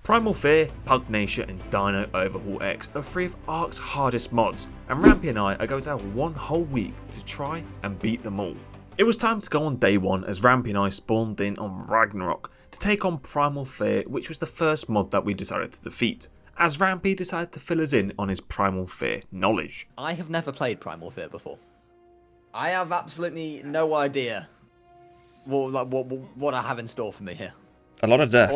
Primal Fear, Pugnacia and Dino Overhaul X are 3 of ARK's hardest mods, and Rampy and I are going to have one whole week to try and beat them all. It was time to go on day 1 as Rampy and I spawned in on Ragnarok to take on Primal Fear, which was the first mod that we decided to defeat, as Rampy decided to fill us in on his Primal Fear knowledge. I have never played Primal Fear before. I have absolutely no idea what I have in store for me here. A lot of death.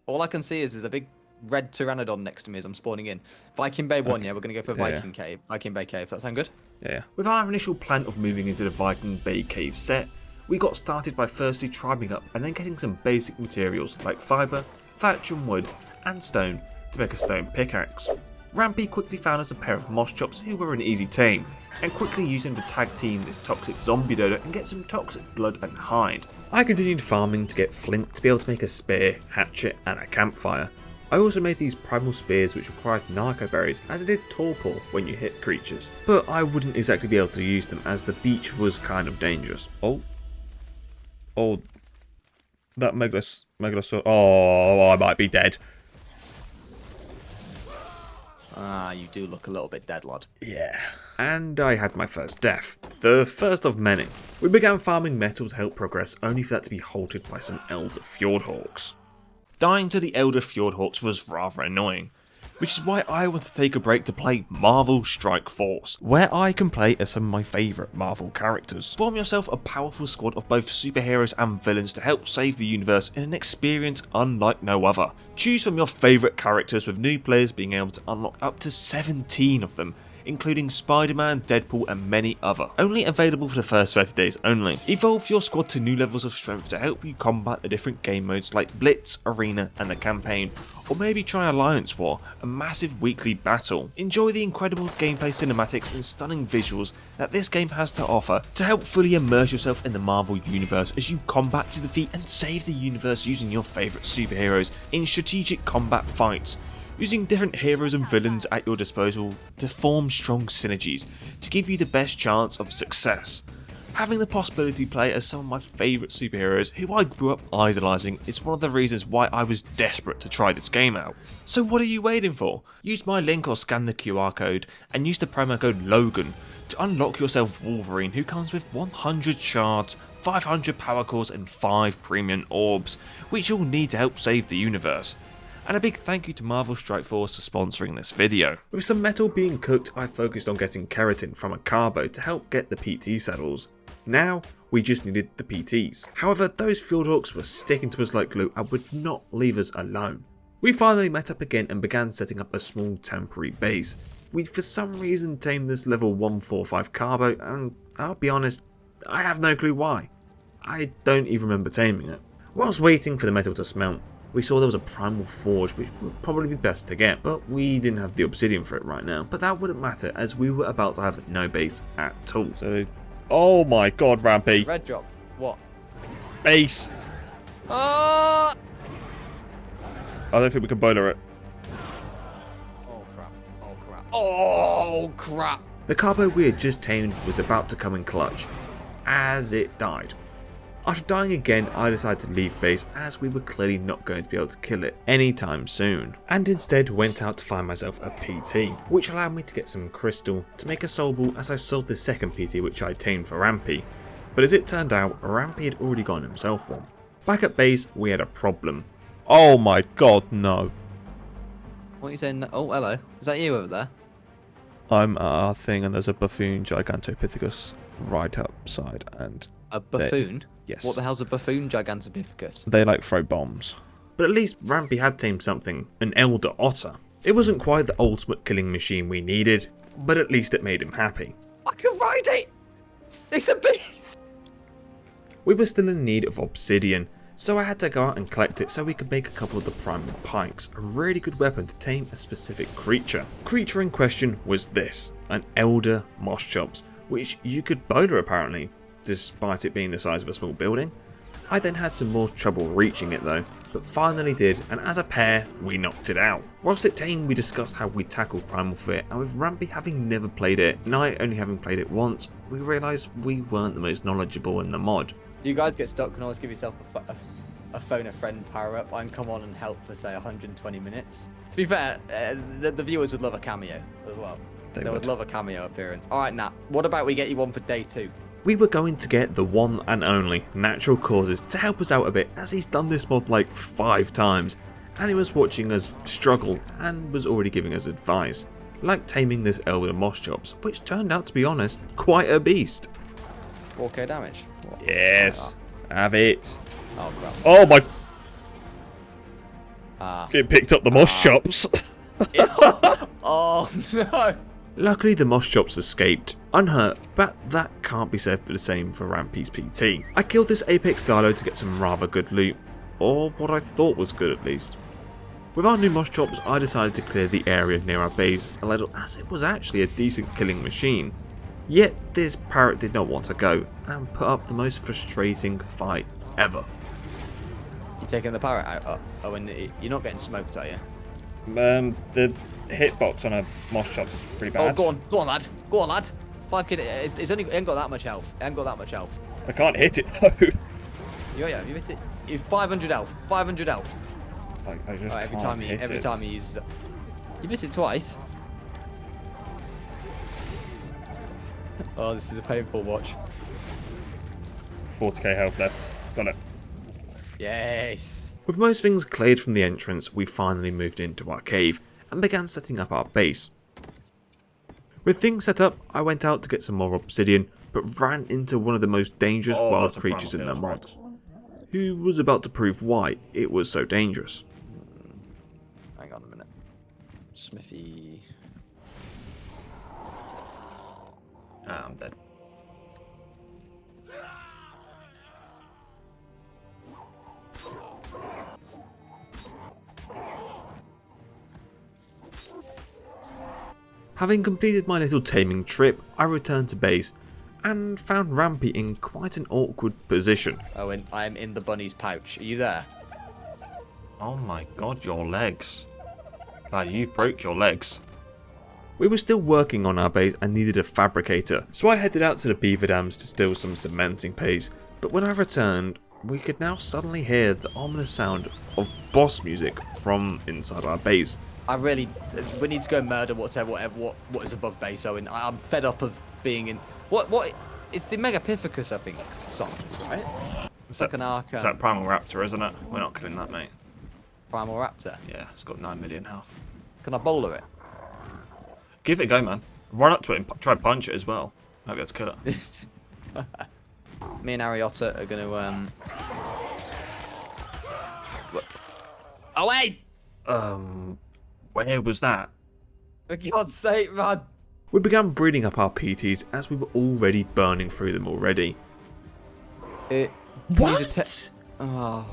All I can see is there's a big red pteranodon next to me as I'm spawning in. Viking Bay 1, yeah, we're going to go for Viking Cave. Viking Bay Cave, does that sound good? Yeah. With our initial plan of moving into the Viking Bay Cave set, we got started by firstly tribing up and then getting some basic materials like fibre, thatch and wood, and stone to make a stone pickaxe. Rampy quickly found us a pair of moss chops who were an easy tame, and quickly used them to tag team this toxic zombie dodo and get some toxic blood and hide. I continued farming to get flint to be able to make a spear, hatchet and a campfire. I also made these primal spears which required narco berries as it did torpor when you hit creatures, but I wouldn't exactly be able to use them as the beach was kind of dangerous. That Megalosaurus, I might be dead. Ah, you do look a little bit dead, lad. Yeah. And I had my first death. The first of many. We began farming metal to help progress, only for that to be halted by some Elder Fjordhawks. Dying to the Elder Fjordhawks was rather annoying, which is why I want to take a break to play Marvel Strike Force, where I can play as some of my favourite Marvel characters. Form yourself a powerful squad of both superheroes and villains to help save the universe in an experience unlike no other. Choose from your favourite characters, with new players being able to unlock up to 17 of them, including Spider-Man, Deadpool and many other. Only available for the first 30 days only. Evolve your squad to new levels of strength to help you combat the different game modes like Blitz, Arena and the campaign, or maybe try Alliance War, a massive weekly battle. Enjoy the incredible gameplay cinematics and stunning visuals that this game has to offer to help fully immerse yourself in the Marvel universe as you combat to defeat and save the universe using your favourite superheroes in strategic combat fights, using different heroes and villains at your disposal to form strong synergies to give you the best chance of success. Having the possibility to play as some of my favourite superheroes who I grew up idolising is one of the reasons why I was desperate to try this game out. So what are you waiting for? Use my link or scan the QR code and use the promo code LOGAN to unlock yourself Wolverine, who comes with 100 shards, 500 power cores and 5 premium orbs, which you'll need to help save the universe. And a big thank you to Marvel Strike Force for sponsoring this video. With some metal being cooked, I focused on getting keratin from a carbo to help get the PT saddles. Now, we just needed the PTs. However, those Fjordhawks were sticking to us like glue and would not leave us alone. We finally met up again and began setting up a small temporary base. We for some reason tamed this level 145 carbo, and I'll be honest, I have no clue why. I don't even remember taming it. Whilst waiting for the metal to smelt, we saw there was a primal forge which would probably be best to get, but we didn't have the obsidian for it right now. But that wouldn't matter as we were about to have no base at all. So, oh my god, Rampy. Red drop. What? Base. Ah! I don't think we can boiler it. Oh crap. Oh crap. Oh crap. The carbo we had just tamed was about to come in clutch, as it died. After dying again, I decided to leave base as we were clearly not going to be able to kill it anytime soon, and instead went out to find myself a PT, which allowed me to get some crystal to make a soul ball as I sold the second PT which I tamed for Rampy. But as it turned out, Rampy had already gotten himself one. Back at base, we had a problem. Oh my god, no. What are you saying? Oh, hello. Is that you over there? I'm a thing and there's a buffoon Gigantopithecus right outside and... A buffoon? Yes. What the hell's a buffoon Gigantopithecus? They like throw bombs. But at least Rampy had tamed something, an elder otter. It wasn't quite the ultimate killing machine we needed, but at least it made him happy. I can ride it! It's a beast! We were still in need of obsidian, so I had to go out and collect it so we could make a couple of the primal pikes, a really good weapon to tame a specific creature. Creature in question was this, an elder moss chops, which you could boiler apparently, despite it being the size of a small building. I then had some more trouble reaching it though, but finally did, and as a pair, we knocked it out. Whilst it tamed, we discussed how we tackled Primal Fear, and with Rampy having never played it, and I only having played it once, we realised we weren't the most knowledgeable in the mod. You guys get stuck, can always give yourself a phone a friend power up, I can come on and help for say 120 minutes. To be fair, the viewers would love a cameo as well. They would love a cameo appearance. All right, Nat. What about we get you one for day 2? We were going to get the one and only NaturalCauzes to help us out a bit, as he's done this mod like 5 times, and he was watching us struggle and was already giving us advice, like taming this elder moss chops, which turned out, to be honest, quite a beast. 4k damage. What? Yes, have it. Oh crap. Oh my! It picked up the moss chops. Oh no! Luckily the moss chops escaped, unhurt, but that can't be said for the same for Rampy's PT. I killed this Apex Dilo to get some rather good loot, or what I thought was good at least. With our new moss chops, I decided to clear the area near our base a little, as it was actually a decent killing machine. Yet this parrot did not want to go, and put up the most frustrating fight ever. You taking the parrot out? Oh, and you're not getting smoked, are you? The hitbox on a moss chops is pretty bad. Oh, go on, lad. Go on, lad. 5 kid. It's only ain't got that much health. It ain't got that much health. I can't hit it though. Yeah, you hit it. It's 500 health. 500 health. I just every can't hit every it. time you use it. You missed it twice. Oh, this is a painful watch. 40k health left. Got it. Yes. With most things cleared from the entrance, we finally moved into our cave and began setting up our base. With things set up, I went out to get some more obsidian, but ran into one of the most dangerous wild creatures in the mod, who was about to prove why it was so dangerous. Hang on a minute. Smithy. Ah, I'm dead. Having completed my little taming trip, I returned to base and found Rampy in quite an awkward position. Oh, and I'm in the bunny's pouch. Are you there? Oh my god, your legs. Lad, you've broke your legs. We were still working on our base and needed a fabricator, so I headed out to the beaver dams to steal some cementing paste, but when I returned, we could now suddenly hear the ominous sound of boss music from inside our base. We need to go murder what is above base, Owen. I'm fed up of being in, what, it's the Megapithecus, I think, songs, right? It's like an ARK. It's that Primal Raptor, isn't it? We're not killing that, mate. Primal Raptor? Yeah, it's got 9 million health. Can I bowler it? Give it a go, man. Run up to it and try and punch it as well. Might be able to kill it. Me and Ariota are going to, Oh, wait! Where was that? For God's sake, man! We began breeding up our PTs as we were already burning through them already. What? Oh.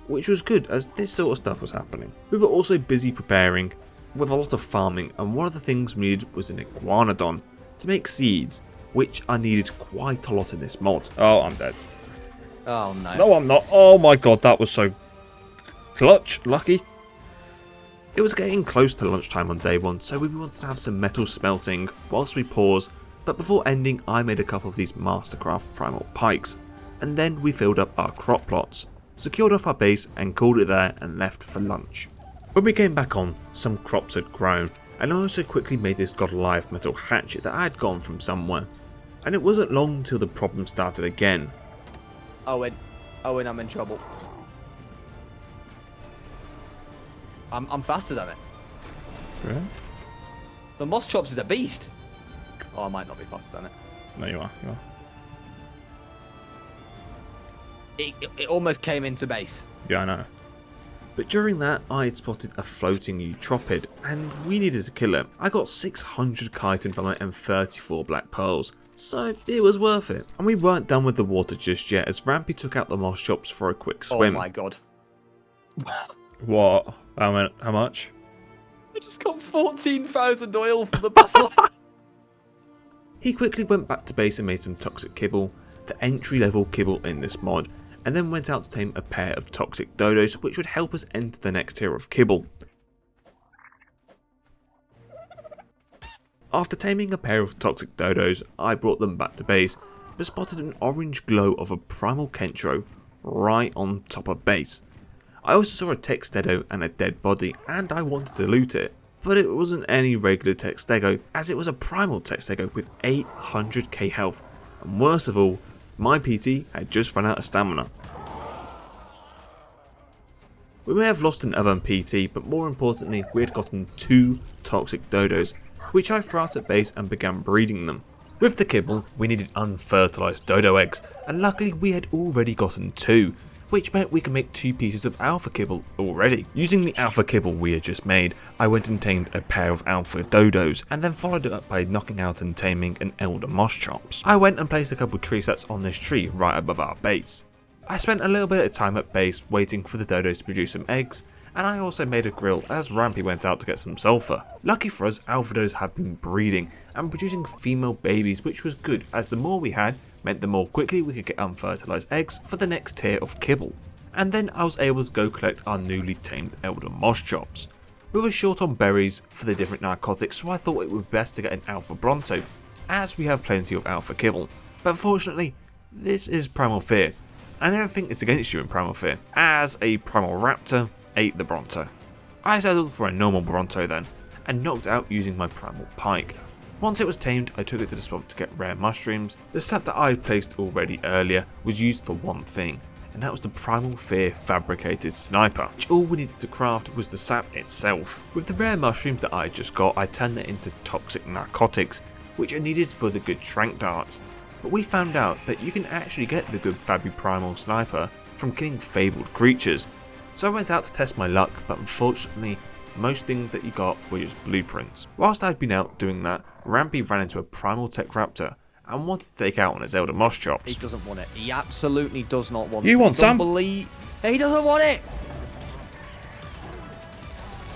Which was good, as this sort of stuff was happening. We were also busy preparing, with a lot of farming, and one of the things we needed was an iguanodon to make seeds, which I needed quite a lot in this mod. Oh, I'm dead. Oh no. No, I'm not. Oh my god, that was so clutch, lucky. It was getting close to lunchtime on day 1, so we wanted to have some metal smelting whilst we pause, but before ending I made a couple of these Mastercraft Primal Pikes, and then we filled up our crop plots, secured off our base and called it there and left for lunch. When we came back on, some crops had grown, and I also quickly made this God Alive metal hatchet that I had gone from somewhere, and it wasn't long till the problem started again. Owen, I'm in trouble. I'm faster than it. Really? The moss chops is a beast. Oh, I might not be faster than it. No, you are. You are. It almost came into base. Yeah, I know. But during that, I had spotted a floating eutropid, and we needed to kill him. I got 600 chitin from it and 34 black pearls, so it was worth it. And we weren't done with the water just yet, as Rampy took out the moss chops for a quick swim. Oh my god. What? How much? I just got 14,000 oil from the basilisk. He quickly went back to base and made some toxic kibble, the entry level kibble in this mod, and then went out to tame a pair of toxic dodos, which would help us enter the next tier of kibble. After taming a pair of toxic dodos, I brought them back to base, but spotted an orange glow of a primal Kentro right on top of base. I also saw a tech stego and a dead body, and I wanted to loot it, but it wasn't any regular tech stego, as it was a primal tech stego with 800k health, and worst of all, my PT had just run out of stamina. We may have lost another PT, but more importantly, we had gotten 2 toxic dodos, which I threw out at base and began breeding them. With the kibble, we needed unfertilized dodo eggs, and luckily we had already gotten 2, which meant we could make 2 pieces of alpha kibble already. Using the alpha kibble we had just made, I went and tamed a pair of alpha dodos, and then followed it up by knocking out and taming an elder moss chops. I went and placed a couple tree sets on this tree right above our base. I spent a little bit of time at base waiting for the dodos to produce some eggs, and I also made a grill as Rampy went out to get some sulfur. Lucky for us, alpha dodos have been breeding and producing female babies, which was good, as the more we had meant the more quickly we could get unfertilized eggs for the next tier of kibble. And then I was able to go collect our newly tamed elder moss chops. We were short on berries for the different narcotics, so I thought it would be best to get an alpha bronto, as we have plenty of alpha kibble. But unfortunately, this is Primal Fear, and everything is against you in Primal Fear, as a primal raptor ate the bronto. I settled for a normal bronto then, and knocked out using my primal pike. Once it was tamed, I took it to the swamp to get rare mushrooms. The sap that I had placed already earlier was used for one thing, and that was the Primal Fear fabricated sniper, which all we needed to craft was the sap itself. With the rare mushrooms that I had just got, I turned it into toxic narcotics, which are needed for the good trank darts. But we found out that you can actually get the good Fabi Primal sniper from killing fabled creatures. So I went out to test my luck, but unfortunately, most things that you got were just blueprints. Whilst I'd been out doing that, Rampy ran into a primal tech raptor and wanted to take out on his elder moss chops. He doesn't want it. He absolutely does not want it. You want some? He doesn't want it!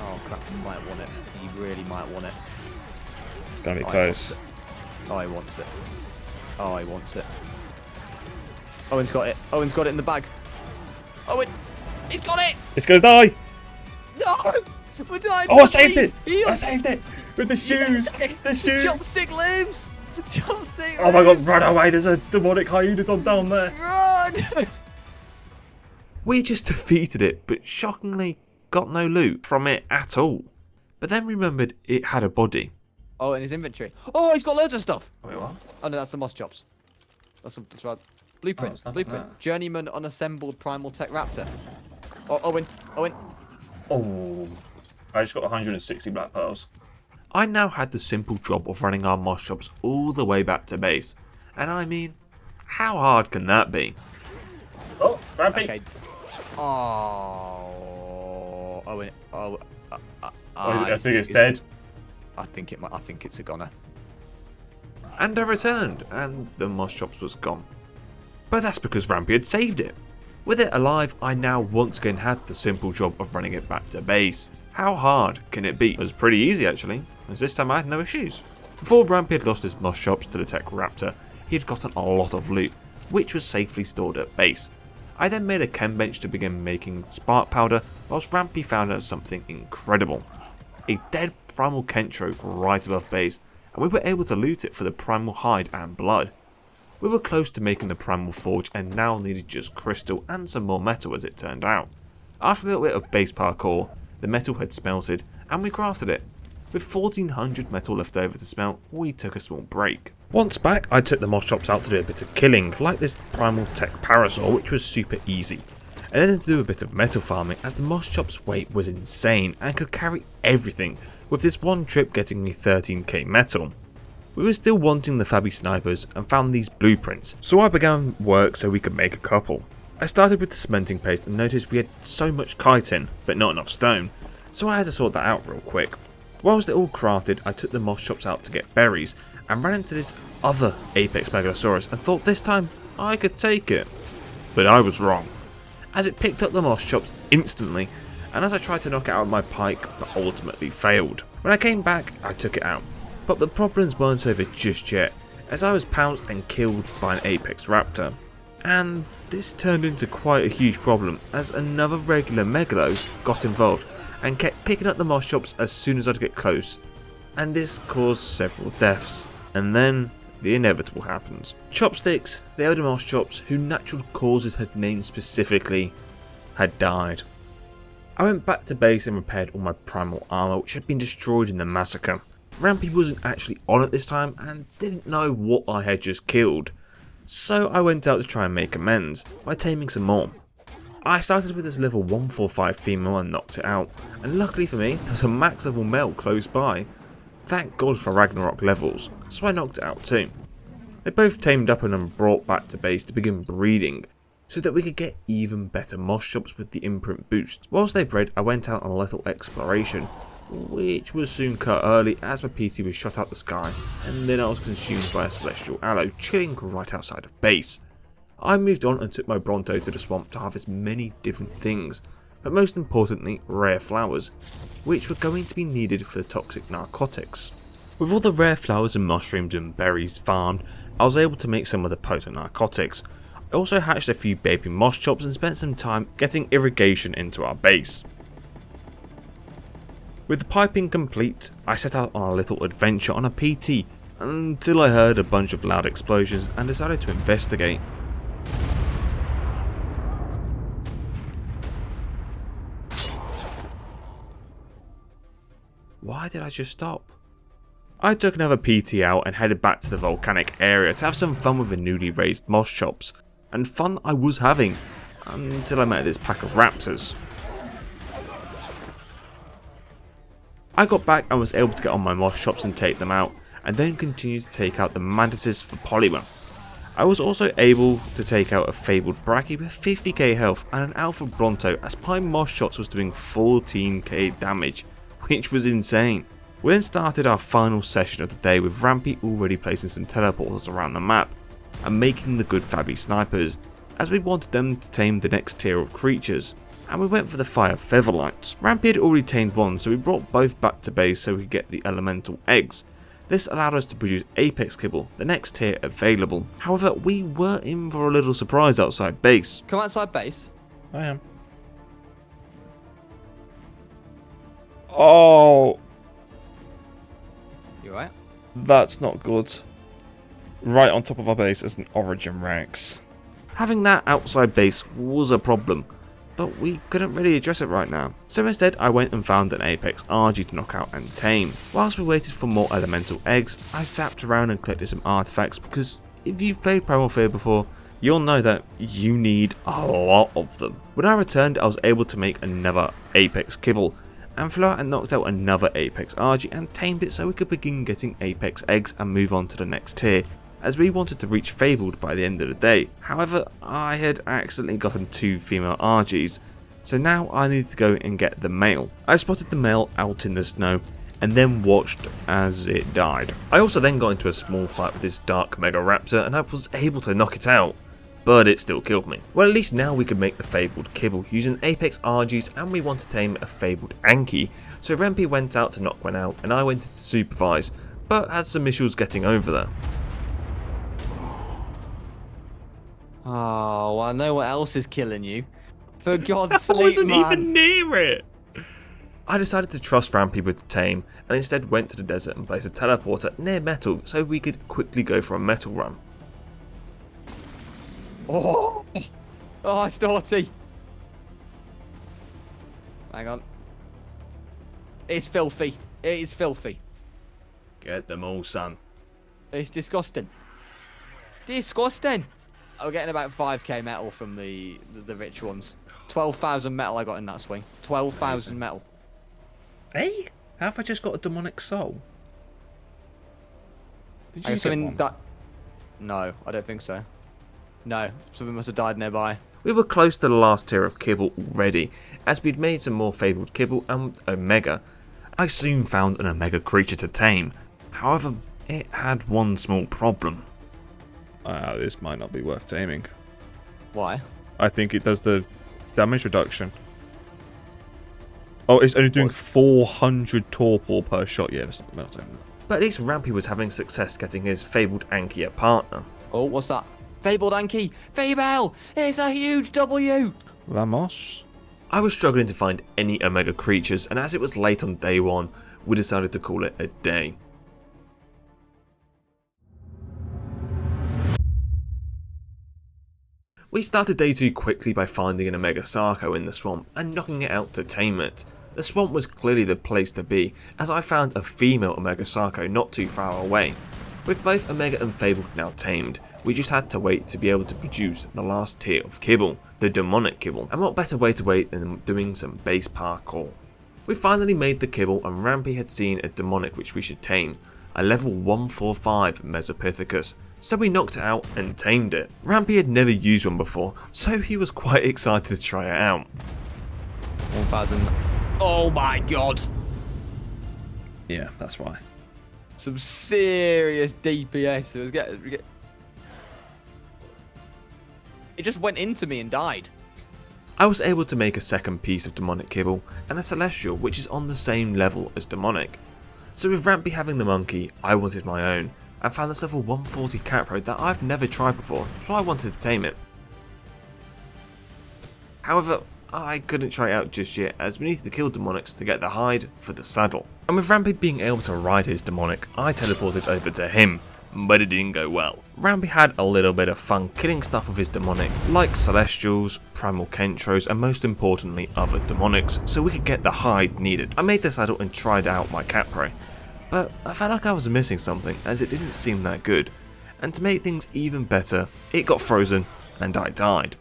Oh crap, he might want it. He really might want it. It's gonna be close. Oh, he wants it. Oh, he wants it. Owen's got it. Owen's got it in the bag. Owen! He's got it! It's gonna die! No! We're dying. Oh, I saved it! I saved it! With the shoes! The shoes! Chopstick lives! Chopstick Oh my god, run away! There's a demonic hyena down there! Run! We just defeated it, but shockingly got no loot from it at all. But then remembered it had a body. Oh, in his inventory. Oh, he's got loads of stuff! Wait, what? Oh no, that's the moss chops. That's right. Blueprint. Oh, Blueprint. like Journeyman unassembled primal tech raptor. Oh, Owen. Owen. Oh, I just got 160 black pearls. I now had the simple job of running our moss chops all the way back to base. And I mean, how hard can that be? Oh, Rampy. Okay. Oh, Owen. Oh, I think it's dead. I think it's a goner. And I returned, and the moss chops was gone. But that's because Rampy had saved it. With it alive, I now once again had the simple job of running it back to base. How hard can it be? It was pretty easy actually, as this time I had no issues. Before Rampy had lost his moss chops to the tech raptor, he had gotten a lot of loot, which was safely stored at base. I then made a chem bench to begin making spark powder, whilst Rampy found out something incredible. A dead primal Kentro right above base, and we were able to loot it for the primal hide and blood. We were close to making the primal forge and now needed just crystal and some more metal as it turned out. After a little bit of base parkour, the metal had smelted and we crafted it. With 1400 metal left over to smelt, we took a small break. Once back, I took the moss chops out to do a bit of killing, like this primal tech parasaur, which was super easy. And then to do a bit of metal farming, as the moss chops weight was insane and could carry everything, with this one trip getting me 13k metal. We were still wanting the Fabi snipers and found these blueprints, so I began work so we could make a couple. I started with the cementing paste and noticed we had so much chitin, but not enough stone, so I had to sort that out real quick. Whilst it all crafted, I took the moss chops out to get berries, and ran into this other Apex Megalosaurus and thought this time I could take it. But I was wrong, as it picked up the moss chops instantly, and as I tried to knock it out with my pike, but ultimately failed. When I came back, I took it out. But the problems weren't over just yet, as I was pounced and killed by an Apex Raptor. And this turned into quite a huge problem, as another regular Megalo got involved and kept picking up the moss chops as soon as I'd get close, and this caused several deaths. And then the inevitable happens. Chopsticks, the elder moss chops, who NaturalCauzes had named specifically, had died. I went back to base and repaired all my primal armor which had been destroyed in the massacre. Rampy wasn't actually on at this time and didn't know what I had just killed, so I went out to try and make amends by taming some more. I started with this level 145 female and knocked it out, and luckily for me there was a max level male close by. Thank God for Ragnarok levels, so I knocked it out too. They both tamed up and then brought back to base to begin breeding, so that we could get even better moss chops with the imprint boost. Whilst they bred, I went out on a little exploration, which was soon cut early as my PT was shot out the sky, and then I was consumed by a celestial aloe chilling right outside of base. I moved on and took my Bronto to the swamp to harvest many different things, but most importantly rare flowers, which were going to be needed for the toxic narcotics. With all the rare flowers and mushrooms and berries farmed, I was able to make some of the potent narcotics. I also hatched a few baby moss chops and spent some time getting irrigation into our base. With the piping complete, I set out on a little adventure on a PT until I heard a bunch of loud explosions and decided to investigate. Why did I just stop? I took another PT out and headed back to the volcanic area to have some fun with the newly raised moss chops. And fun I was having, until I met this pack of raptors. I got back and was able to get on my moss chops and take them out, and then continued to take out the mantises for polymer. I was also able to take out a fabled brachy with 50k health and an alpha bronto as my moss chops was doing 14k damage, which was insane. We then started our final session of the day with Rampy already placing some teleporters around the map, and making the good fabby snipers, as we wanted them to tame the next tier of creatures, and we went for the fire featherlights. Rampy had already tamed one, so we brought both back to base so we could get the elemental eggs. This allowed us to produce apex kibble, the next tier available. However, we were in for a little surprise outside base. Come outside base. I am. Oh, You right? that's not good. Right on top of our base is an Origin Rex. Having that outside base was a problem, but we couldn't really address it right now. So instead I went and found an Apex RG to knock out and tame. Whilst we waited for more elemental eggs, I zapped around and collected some artifacts, because if you've played Primal Fear before, you'll know that you need a lot of them. When I returned, I was able to make another Apex kibble, and flew out and knocked out another Apex RG and tamed it so we could begin getting Apex eggs and move on to the next tier, as we wanted to reach Fabled by the end of the day. However, I had accidentally gotten 2 female RGs, so now I needed to go and get the male. I spotted the male out in the snow and then watched as it died. I also then got into a small fight with this dark mega raptor and I was able to knock it out, but it still killed me. Well, at least now we could make the Fabled kibble using Apex RGs, and we want to tame a Fabled Anki, so Rampy went out to knock one out and I went to supervise, but had some issues getting over there. Oh, well, I know what else is killing you. For God's sake, I wasn't man. even near it. I decided to trust Rampy with the tame, and instead went to the desert and placed a teleporter near metal so we could quickly go for a metal run. Oh, it's naughty. Hang on. It's filthy. It is filthy. Get them all, son. It's disgusting. Disgusting. I'm getting about 5k metal from the rich ones. 12,000 metal I got in that swing. 12,000 metal. Hey, have I just got a demonic soul? Did you Something get one? that... No, I don't think so. No, something must have died nearby. We were close to the last tier of kibble already, as we'd made some more fabled kibble and omega. I soon found an omega creature to tame. However, it had one small problem. This might not be worth taming. Why? I think it does the damage reduction. Oh, it's only doing 400 torpor per shot. Yeah, that's not taming. But at least Rampy was having success getting his fabled Anki a partner. Oh, what's that? Fabled Anki! Fable! It's a huge W! Vamos. I was struggling to find any omega creatures, and as it was late on day 1, we decided to call it a day. We started day 2 quickly by finding an Omega Sarco in the swamp and knocking it out to tame it. The swamp was clearly the place to be, as I found a female Omega Sarco not too far away. With both Omega and Fable now tamed, we just had to wait to be able to produce the last tier of kibble, the demonic kibble, and what better way to wait than doing some base parkour. We finally made the kibble and Rampy had seen a demonic which we should tame, a level 145 Mesopithecus, so we knocked it out and tamed it. Rampy had never used one before, so he was quite excited to try it out. 1000. Oh my god! Yeah, that's why. Some serious DPS. It just went into me and died. I was able to make a second piece of demonic kibble and a celestial which is on the same level as demonic. So with Rampy having the monkey, I wanted my own, and found this level 140 Capro that I've never tried before, so I wanted to tame it. However, I couldn't try it out just yet as we needed to kill demonics to get the hide for the saddle. And with Rampy being able to ride his demonic, I teleported over to him, but it didn't go well. Rampy had a little bit of fun killing stuff with his demonic, like celestials, primal kentros, and most importantly other demonics, so we could get the hide needed. I made the saddle and tried out my Capro, but I felt like I was missing something as it didn't seem that good, and to make things even better, it got frozen and I died.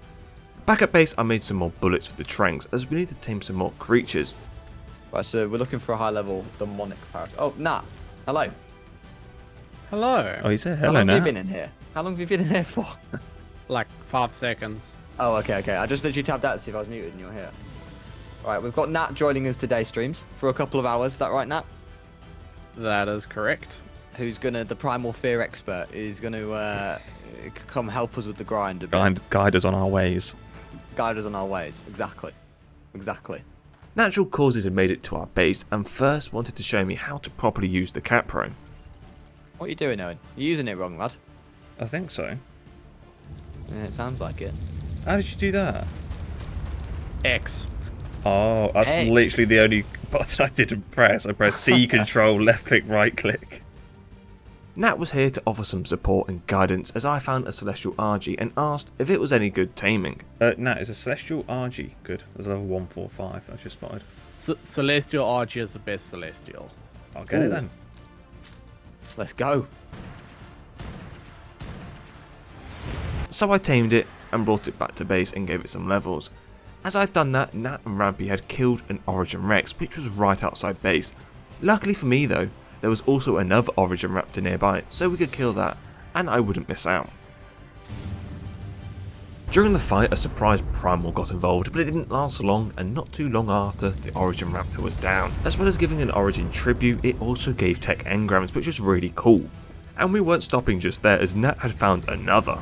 Back at base I made some more bullets for the tranks as we need to tame some more creatures. Right, so we're looking for a high level demonic parrot. Oh, Nat, hello. Hello. Oh, he said How hello long now. have you been in here? How long have you been in here for? Like 5 seconds. Oh, okay. I just literally tabbed out to see if I was muted and you're here. Alright, we've got Nat joining us today streams for a couple of hours. Is that right, Nat? That is correct. Who's the Primal Fear expert is gonna come help us with the grind a bit. Guide us on our ways. Guide us on our ways. Exactly. NaturalCauzes had made it to our base and first wanted to show me how to properly use the Capro. What are you doing, Owen? You're using it wrong, lad. I think so. Yeah, it sounds like it. How did you do that? X. Oh, that's X. literally the only button I didn't press. I pressed C, control, left click, right click. Nat was here to offer some support and guidance as I found a Celestial RG and asked if it was any good taming. Nat, is a Celestial RG good? There's a level 145 I've just spotted. Celestial RG is the best Celestial. I'll get it then. Let's go. So I tamed it and brought it back to base and gave it some levels. As I'd done that, Nat and Rampy had killed an Origin Rex which was right outside base. Luckily for me though, there was also another Origin Raptor nearby, so we could kill that and I wouldn't miss out. During the fight, a surprise Primal got involved, but it didn't last long, and not too long after, the Origin Raptor was down. As well as giving an Origin tribute, it also gave tech engrams, which was really cool. And we weren't stopping just there, as Nat had found another.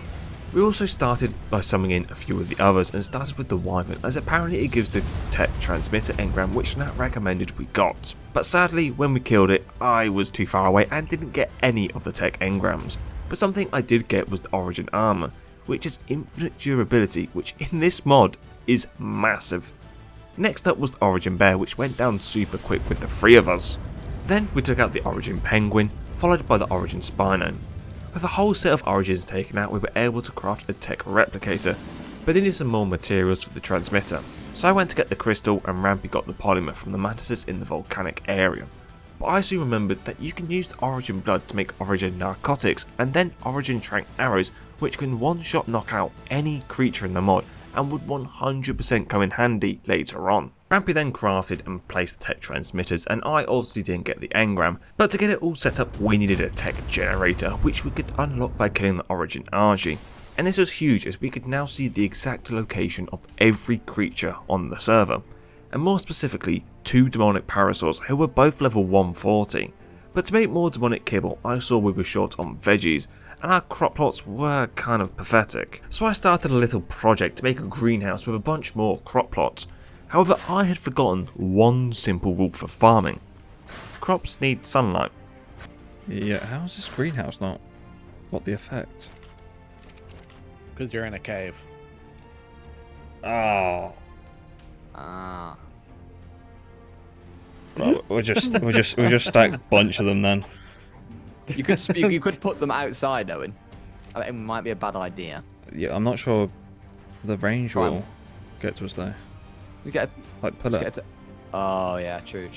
We also started by summoning in a few of the others, and started with the Wyvern, as apparently it gives the tech transmitter engram, which Nat recommended we got. But sadly, when we killed it, I was too far away and didn't get any of the tech engrams. But something I did get was the Origin armor, which is infinite durability, which in this mod is massive. Next up was the Origin Bear, which went down super quick with the 3 of us. Then we took out the Origin Penguin, followed by the Origin Spino. With a whole set of Origins taken out, we were able to craft a tech replicator, but needed some more materials for the transmitter. So I went to get the crystal and Rampy got the polymer from the mantises in the volcanic area. But I soon remembered that you can use the Origin blood to make Origin narcotics and then Origin trank arrows, which can one-shot knock out any creature in the mod and would 100% come in handy later on. Rampy then crafted and placed tech transmitters, and I obviously didn't get the engram, but to get it all set up we needed a tech generator, which we could unlock by killing the Origin RG. And this was huge as we could now see the exact location of every creature on the server, and more specifically 2 demonic parasaurs who were both level 140. But to make more demonic kibble, I saw we were short on veggies, and our crop plots were kind of pathetic. So I started a little project to make a greenhouse with a bunch more crop plots. However, I had forgotten one simple rule for farming. Crops need sunlight. Yeah, how's this greenhouse not? What the effect? Because you're in a cave. Oh. Ah. Well, we'll just stack a bunch of them then. You could put them outside, Owen. I mean, it might be a bad idea. Yeah, I'm not sure The range Right. will get to us though. We get Like pull it. Oh yeah, true.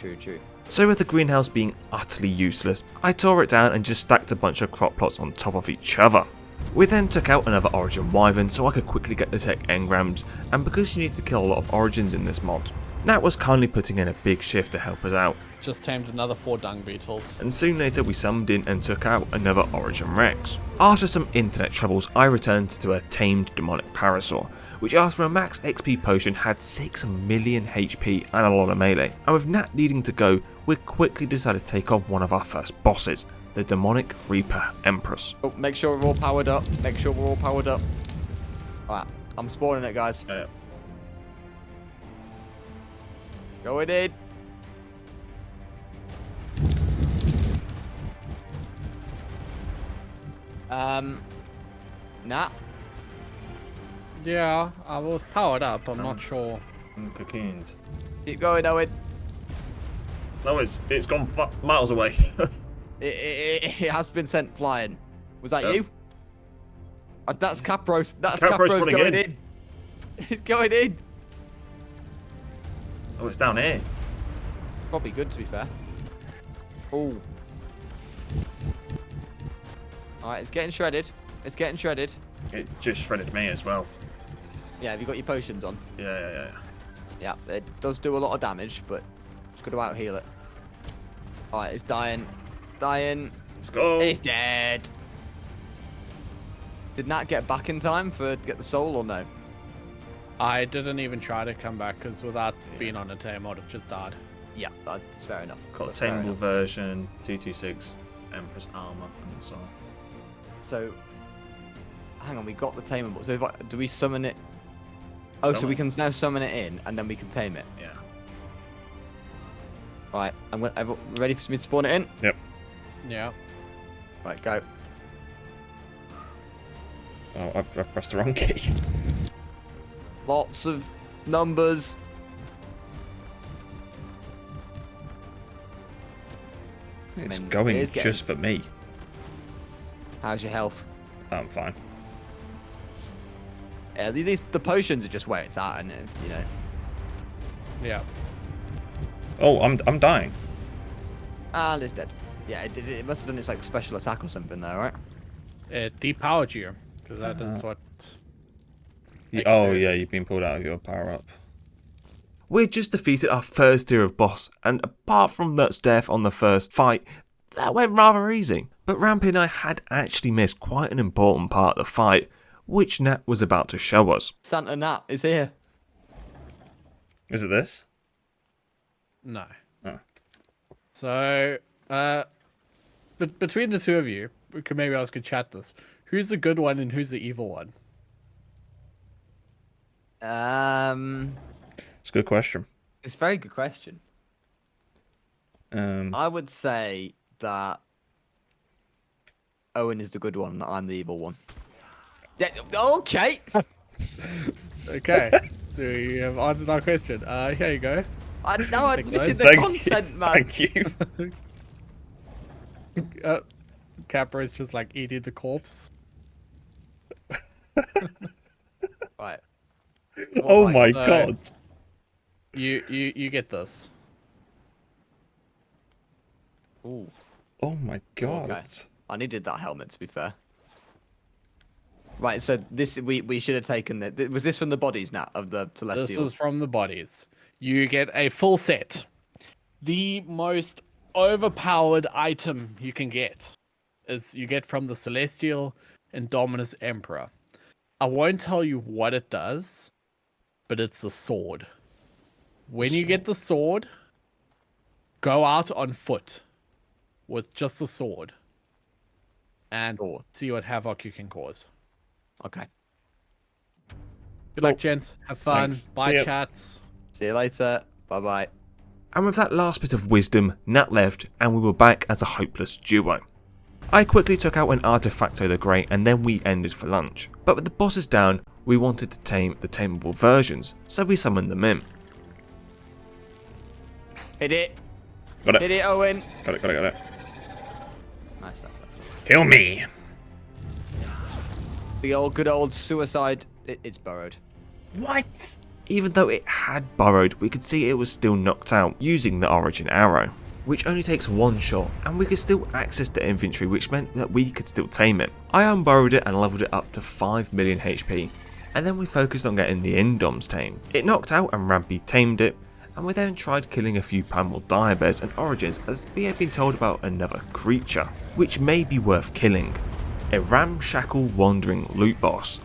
So with the greenhouse being utterly useless, I tore it down and just stacked a bunch of crop plots on top of each other. We then took out another Origin Wyvern so I could quickly get the tech engrams, and because you need to kill a lot of Origins in this mod, Nat was kindly putting in a big shift to help us out. Just tamed another 4 dung beetles. And soon later we summoned in and took out another Origin Rex. After some internet troubles, I returned to a tamed demonic Parasaur, which after a max XP potion had 6 million HP and a lot of melee. And with Nat needing to go, we quickly decided to take on one of our first bosses, the demonic Reaper Empress. Oh, make sure we're all powered up. Alright, I'm spawning it, guys. Yeah. Going in. Nah. Yeah, I was powered up. I'm not sure. Cocooned. Keep going, Owen. No, it's gone miles away. It has been sent flying. Was that Yep. you? That's Capros. That's Capros Capros running going in. in. It's going in. Oh, it's down here. Probably good, to be fair. Oh. Alright, it's getting shredded. It just shredded me as well. Yeah, have you got your potions on? Yeah. Yeah, it does do a lot of damage, but it's got to out heal it. Alright, it's dying. Let's go. It's dead. Did Nat get back in time to get the soul or no? I didn't even try to come back because without being on a tame, I would have just died. Yeah, that's fair enough. Got a That's fair tameable enough. version, 226 Empress armor, and so on. So, hang on, we got the tameable. So, do we summon it? Oh, so we can now summon it in, and then we can tame it. Yeah. Right, ready for me to spawn it in? Yep. Yeah. Right, go. Oh, I've pressed the wrong key. Lots of numbers. It's mean, going it is just for me. How's your health? I'm fine. Yeah, the potions are just where it's at, and you know. Yeah. Oh, I'm dying. And it's dead. Yeah, it must have done its like special attack or something though, right? It depowered you because that is what. Oh yeah, you've been pulled out of your power up. We just defeated our first tier of boss, and apart from Nut's death on the first fight, that went rather easy. But Rampy and I had actually missed quite an important part of the fight, which Nat was about to show us. Santa Nat is here. Is it this? No. Oh. So, but between the two of you, we could maybe ask could chat this. Who's the good one and who's the evil one? It's a good question. It's a very good question. Um, I would say that Owen is the good one, and I'm the evil one. Yeah, okay. Okay. So you have answered our question. Here you go. I know I'm Thank missing you. the content, man. Thank you. Capra's just like eating the corpse. Right. Oh What my So- god. You get this. Ooh, Oh my god. okay. I needed that helmet, to be fair. Right, so this we should have taken that. Was this from the bodies, Nat, of the Celestials? This was from the bodies. You get a full set. The most overpowered item you can get is you get from the Celestial Indominus Emperor. I won't tell you what it does, but it's a sword. When you get the sword, go out on foot with just a sword and Sword. see what havoc you can cause. Okay. Good luck, gents. Have fun. Thanks. See Bye, ya. chats. See you later. Bye bye. And with that last bit of wisdom, Nat left and we were back as a hopeless duo. I quickly took out an Artefacto the Great and then we ended for lunch. But with the bosses down, we wanted to tame the tameable versions, so we summoned them in. Hit it. Got Hit it. it, Owen. Got it. Nice. Kill me. The good old suicide. It's burrowed. What? Even though it had burrowed, we could see it was still knocked out using the origin arrow, which only takes one shot, and we could still access the inventory, which meant that we could still tame it. I unburrowed it and leveled it up to 5 million HP, and then we focused on getting the Indoms tamed. It knocked out and Rampy tamed it, and we then tried killing a few primal direbears and origins as we had been told about another creature, which may be worth killing. A ramshackle wandering loot boss.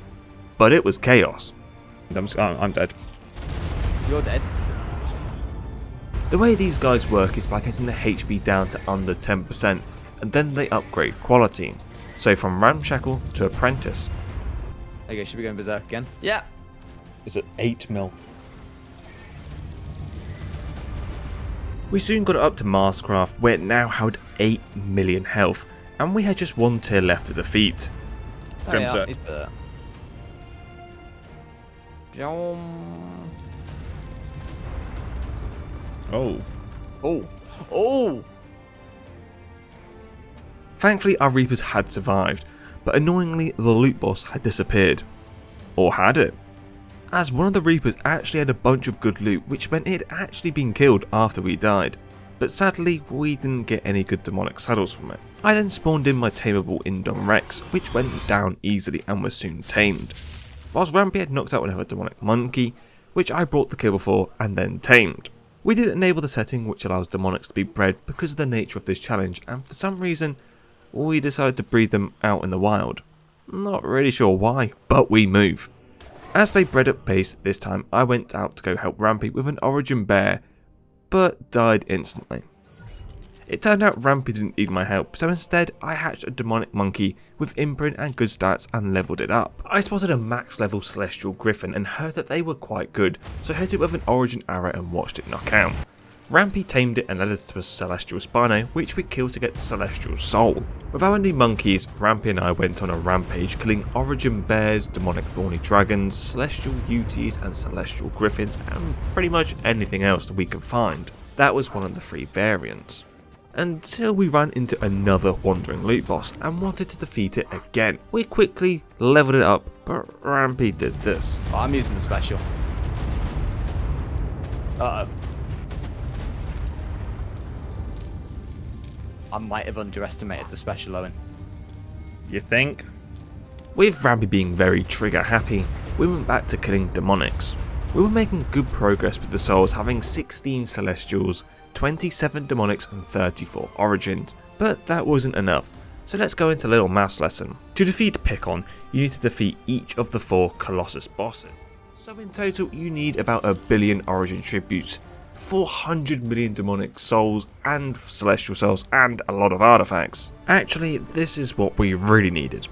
But it was chaos. I'm dead. You're dead. The way these guys work is by getting the HP down to under 10%, and then they upgrade quality. So from ramshackle to apprentice. Okay, should we go in berserk again? Yeah. Is it 8 mil? We soon got it up to Mastercraft, where it now held 8 million health, and we had just one tier left to defeat. Oh, yeah, Berserk. he's berserk. Yum. Oh. Oh. Oh. Thankfully our Reapers had survived, but annoyingly the loot boss had disappeared. Or had it? As one of the Reapers actually had a bunch of good loot, which meant it had actually been killed after we died. But sadly we didn't get any good demonic saddles from it. I then spawned in my tameable Indom Rex, which went down easily and was soon tamed. Whilst Rampy had knocked out another demonic monkey, which I brought the kill before and then tamed. We did enable the setting which allows demonics to be bred because of the nature of this challenge, and for some reason we decided to breed them out in the wild. Not really sure why, but we move. As they bred at pace this time, I went out to go help Rampy with an origin bear, but died instantly. It turned out Rampy didn't need my help, so instead I hatched a demonic monkey with imprint and good stats and leveled it up. I spotted a max level celestial griffin and heard that they were quite good, so hit it with an origin arrow and watched it knock out. Rampy tamed it and led us to a celestial spino, which we killed to get the celestial soul. With our new monkeys, Rampy and I went on a rampage killing origin bears, demonic thorny dragons, celestial UTs and celestial griffins, and pretty much anything else that we could find. That was one of the 3 variants. Until we ran into another wandering loot boss and wanted to defeat it again. We quickly leveled it up, but Rampy did this. Oh, I'm using the special. Uh-oh. I might have underestimated the special, Owen. You think? With Rampy being very trigger happy, we went back to killing demonics. We were making good progress with the souls, having 16 celestials, 27 demonics and 34 origins, but that wasn't enough, so let's go into a little maths lesson. To defeat Picon, you need to defeat each of the 4 Colossus bosses. So in total you need about 1 billion origin tributes, 400 million demonic souls and celestial souls, and a lot of artifacts. Actually, this is what we really needed.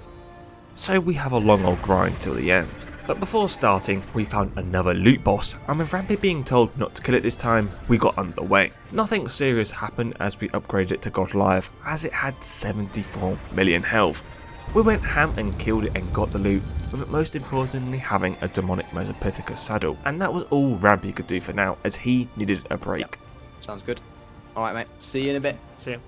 So we have a long old grind till the end. But before starting, we found another loot boss, and with Rampy being told not to kill it this time, we got underway. Nothing serious happened as we upgraded it to God Life, as it had 74 million health. We went ham and killed it and got the loot, with it most importantly having a demonic Mesopithecus saddle, and that was all Rampy could do for now, as he needed a break. Yep. Sounds good. Alright mate, see you in a bit. See ya.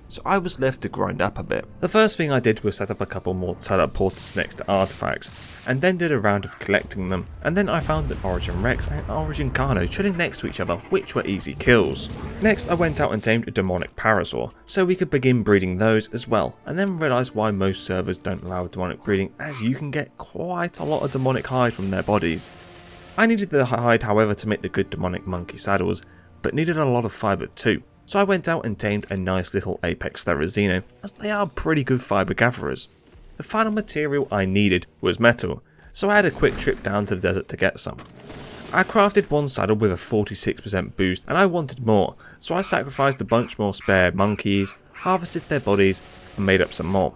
So I was left to grind up a bit. The first thing I did was set up a couple more teleporters next to artifacts, and then did a round of collecting them, and then I found an Origin Rex and an Origin Carno chilling next to each other, which were easy kills. Next I went out and tamed a demonic Parasaur, so we could begin breeding those as well, and then realised why most servers don't allow demonic breeding, as you can get quite a lot of demonic hide from their bodies. I needed the hide however to make the good demonic monkey saddles, but needed a lot of fibre too. So I went out and tamed a nice little Apex Therizino, as they are pretty good fibre gatherers. The final material I needed was metal, so I had a quick trip down to the desert to get some. I crafted one saddle with a 46% boost and I wanted more, so I sacrificed a bunch more spare monkeys, harvested their bodies and made up some more.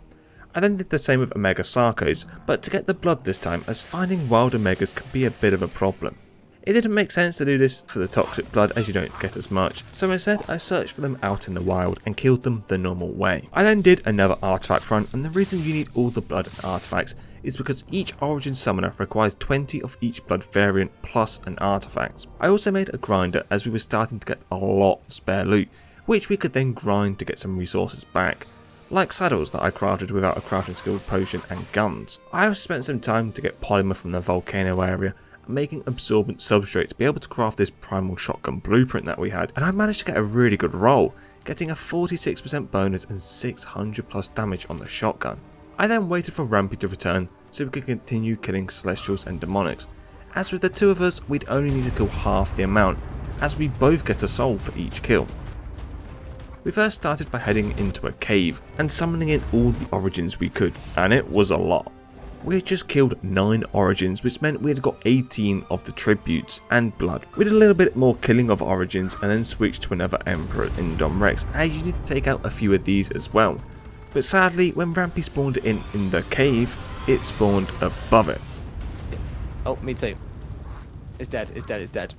I then did the same with Omega Sarcos, but to get the blood this time, as finding wild Omegas could be a bit of a problem. It didn't make sense to do this for the toxic blood as you don't get as much, so instead I searched for them out in the wild and killed them the normal way. I then did another artifact run, and the reason you need all the blood and artifacts is because each origin summoner requires 20 of each blood variant plus an artifact. I also made a grinder as we were starting to get a lot of spare loot, which we could then grind to get some resources back, like saddles that I crafted without a crafting skill potion and guns. I also spent some time to get polymer from the volcano area, making absorbent substrate to be able to craft this primal shotgun blueprint that we had, and I managed to get a really good roll, getting a 46% bonus and 600 plus damage on the shotgun. I then waited for Rampy to return so we could continue killing Celestials and Demonics. As with the two of us, we'd only need to kill half the amount, as we both get a soul for each kill. We first started by heading into a cave and summoning in all the origins we could, and it was a lot. We had just killed 9 origins, which meant we had got 18 of the tributes and blood. We did a little bit more killing of origins and then switched to another Emperor Indom Rex, as you need to take out a few of these as well. But sadly, when Rampy spawned in the cave, it spawned above it. Oh, me too. It's dead, it's dead, it's dead.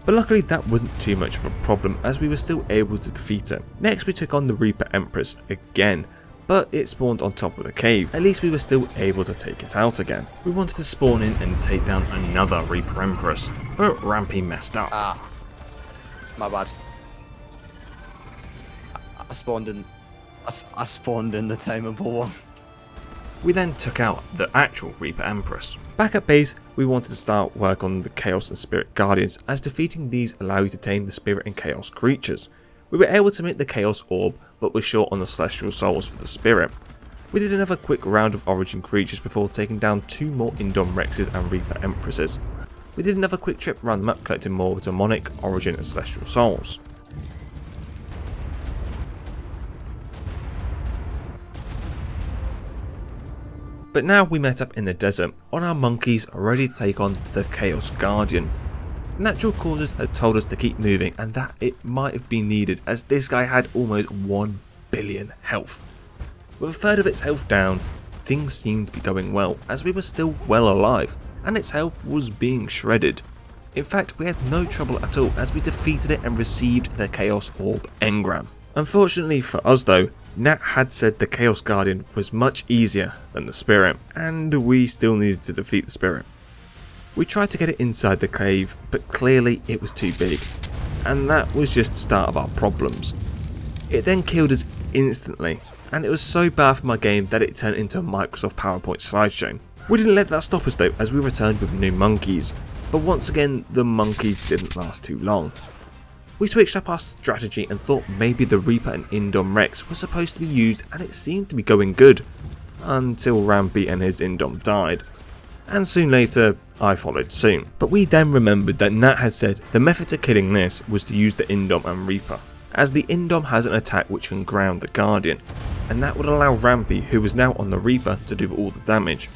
But luckily that wasn't too much of a problem, as we were still able to defeat it. Next we took on the Reaper Empress again, but it spawned on top of the cave. At least we were still able to take it out again. We wanted to spawn in and take down another Reaper Empress, but Rampy messed up. Ah, my bad. I spawned in the tameable one. We then took out the actual Reaper Empress. Back at base, we wanted to start work on the Chaos and Spirit Guardians, as defeating these allow you to tame the Spirit and Chaos creatures. We were able to make the Chaos Orb, but were short on the Celestial Souls for the Spirit. We did another quick round of Origin creatures before taking down 2 more Indom Rexes and Reaper Empresses. We did another quick trip around the map collecting more Demonic, Origin and Celestial Souls. But now we met up in the desert on our monkeys, ready to take on the Chaos Guardian. NaturalCauzes had told us to keep moving, and that it might have been needed, as this guy had almost 1 billion health. With a third of its health down, things seemed to be going well, as we were still well alive, and its health was being shredded. In fact, we had no trouble at all, as we defeated it and received the Chaos Orb engram. Unfortunately for us though, Nat had said the Chaos Guardian was much easier than the Spirit, and we still needed to defeat the Spirit. We tried to get it inside the cave, but clearly it was too big, and that was just the start of our problems. It then killed us instantly, and it was so bad for my game that it turned into a Microsoft PowerPoint slideshow. We didn't let that stop us though, as we returned with new monkeys, but once again the monkeys didn't last too long. We switched up our strategy and thought maybe the Reaper and Indom Rex were supposed to be used, and it seemed to be going good, until Rampy and his Indom died. And soon later, I followed suit. But we then remembered that Nat had said the method to killing this was to use the Indom and Reaper, as the Indom has an attack which can ground the Guardian, and that would allow Rampy, who was now on the Reaper, to do all the damage.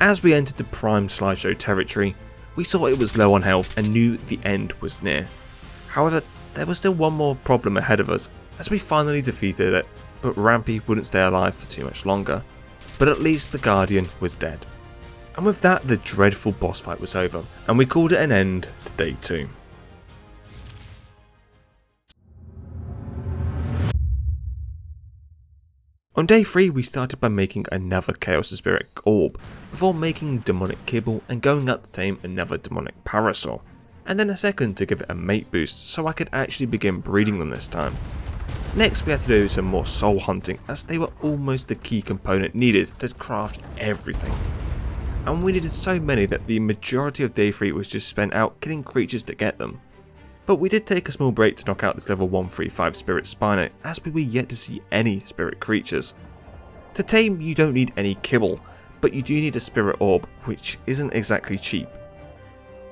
As we entered the prime slideshow territory, we saw it was low on health and knew the end was near. However, there was still one more problem ahead of us, as we finally defeated it, but Rampy wouldn't stay alive for too much longer. But at least the Guardian was dead. And with that, the dreadful boss fight was over, and we called it an end to day 2. On day 3 we started by making another Chaos and Spirit Orb, before making Demonic Kibble and going up to tame another Demonic Parasaur, and then a second to give it a mate boost so I could actually begin breeding them this time. Next we had to do some more soul hunting, as they were almost the key component needed to craft everything. And we needed so many that the majority of day 3 was just spent out killing creatures to get them. But we did take a small break to knock out this level 135 Spirit Spino, as we were yet to see any spirit creatures. To tame you don't need any kibble, but you do need a Spirit Orb, which isn't exactly cheap.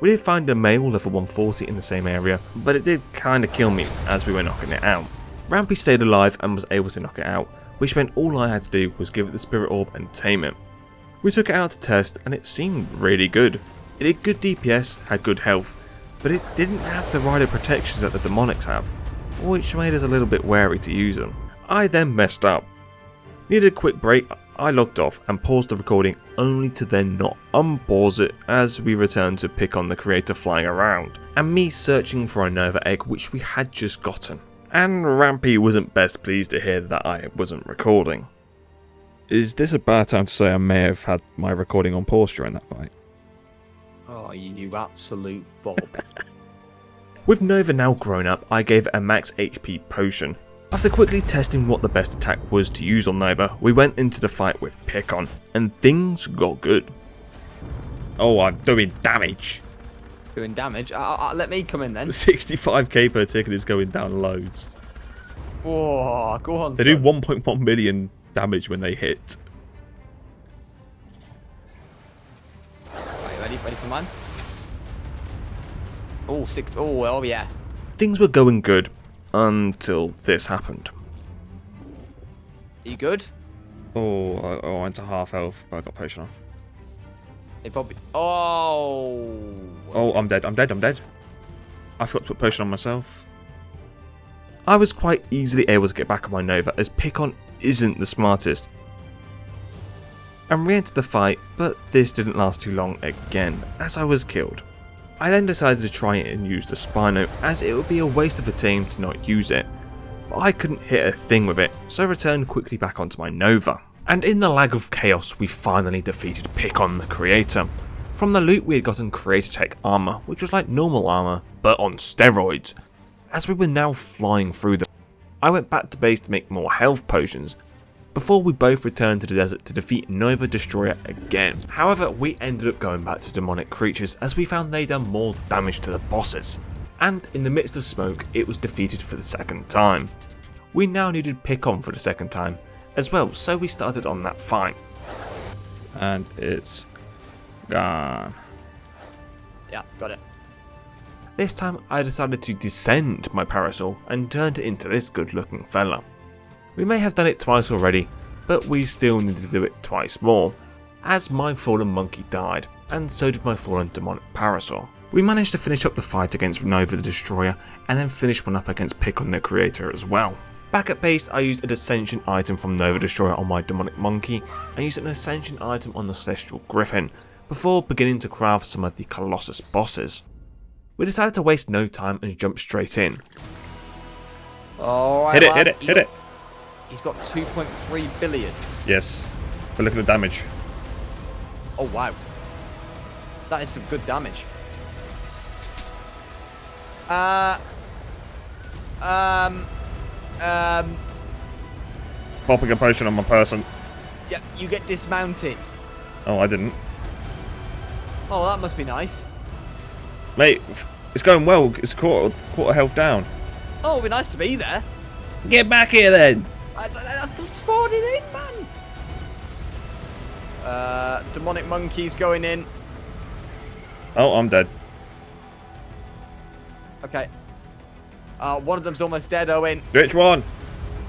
We did find a male level 140 in the same area, but it did kinda kill me as we were knocking it out. Rampy stayed alive and was able to knock it out, which meant all I had to do was give it the Spirit Orb and tame it. We took it out to test and it seemed really good. It did good DPS, had good health, but it didn't have the rider protections that the Demonics have, which made us a little bit wary to use them. I then messed up. Needed a quick break, I logged off and paused the recording, only to then not unpause it as we returned to pick on the creator flying around, and me searching for another egg which we had just gotten. And Rampy wasn't best pleased to hear that I wasn't recording. Is this a bad time to say I may have had my recording on pause during that fight? Oh, you absolute Bob. With Nova now grown up, I gave it a max HP potion. After quickly testing what the best attack was to use on Nova, we went into the fight with Pickon, and things got good. Oh, I'm doing damage. Doing damage? Let me come in then. 65k per ticket is going down loads. Whoa, go on. They do 1.1 million damage when they hit. Right, ready for mine? Oh, 6. Oh, yeah. Things were going good until this happened. Are you good? Oh, I went to half health, but I got potion off. It probably. Oh. Oh, I'm dead. I forgot to put potion on myself. I was quite easily able to get back on my Nova, as Pickon isn't the smartest. And re-entered the fight, but this didn't last too long again, as I was killed. I then decided to try and use the Spino, as it would be a waste of a team to not use it. But I couldn't hit a thing with it, so I returned quickly back onto my Nova. And in the lag of chaos, we finally defeated Pickon the Creator. From the loot we had gotten Creator Tech armor, which was like normal armor, but on steroids. As we were now flying through them, I went back to base to make more health potions, before we both returned to the desert to defeat Nova Destroyer again. However, we ended up going back to demonic creatures as we found they done more damage to the bosses. And in the midst of smoke, it was defeated for the second time. We now needed Pickon for the second time as well, so we started on that fight. And it's gone. Yeah, got it. This time I decided to descend my parasol and turned it into this good looking fella. We may have done it twice already, but we still needed to do it twice more, as my fallen monkey died, and so did my fallen demonic parasol. We managed to finish up the fight against Nova the Destroyer, and then finish one up against Pickon the Creator as well. Back at base, I used a Ascension item from Nova Destroyer on my demonic monkey, and used an Ascension item on the Celestial Griffin, before beginning to craft some of the Colossus bosses. We decided to waste no time and jump straight in. Alright, hit it. He's got 2.3 billion. Yes, but look at the damage. Oh wow. That is some good damage. Popping a potion on my person. Yeah, you get dismounted. Oh, I didn't. Oh, that must be nice. Mate, it's going well. It's quarter health down. Oh, it'd be nice to be there. Get back here then. I spawned it in, man. Demonic monkey's going in. Oh, I'm dead. Okay. One of them's almost dead, Owen. Which one?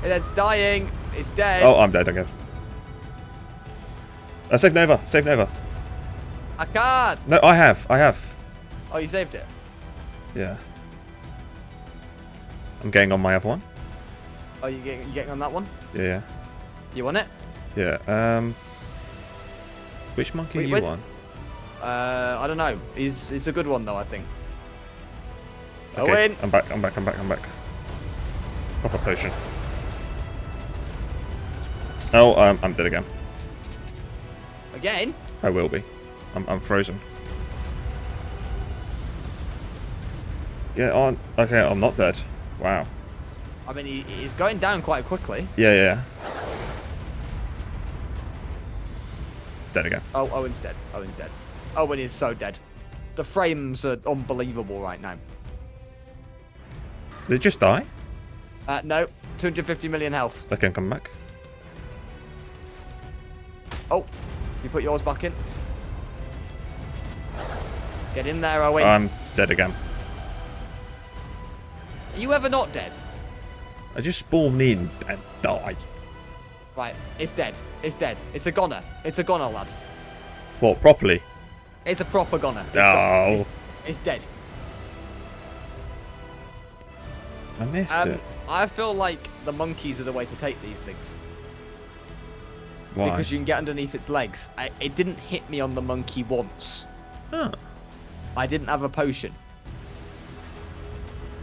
It's dying. It's dead. Oh, I'm dead again. Save Nova. Save Nova. I can't. No, I have. Oh, you saved it? Yeah. I'm getting on my other one. Oh, you getting on that one? Yeah. You want it? Yeah. Which monkey are you on? I don't know. It's a good one though, I think. Okay, Owen. I'm back. Pop a potion. Oh, I'm dead again. Again? I will be. I'm frozen. Get on. Okay, I'm not dead. Wow. I mean, he's going down quite quickly. Yeah. Dead again. Oh, Owen's dead. Owen is so dead. The frames are unbelievable right now. Did it just die? No. 250 million health. I can come back. Oh, you put yours back in. Get in there, Owen. I'm dead again. Are you ever not dead? I just spawned in and died. Right, it's dead. It's a goner. Lad. What, properly? It's a proper goner. No. It's dead. I missed it. I feel like the monkeys are the way to take these things. Why? Because you can get underneath its legs. It didn't hit me on the monkey once. Huh. I didn't have a potion.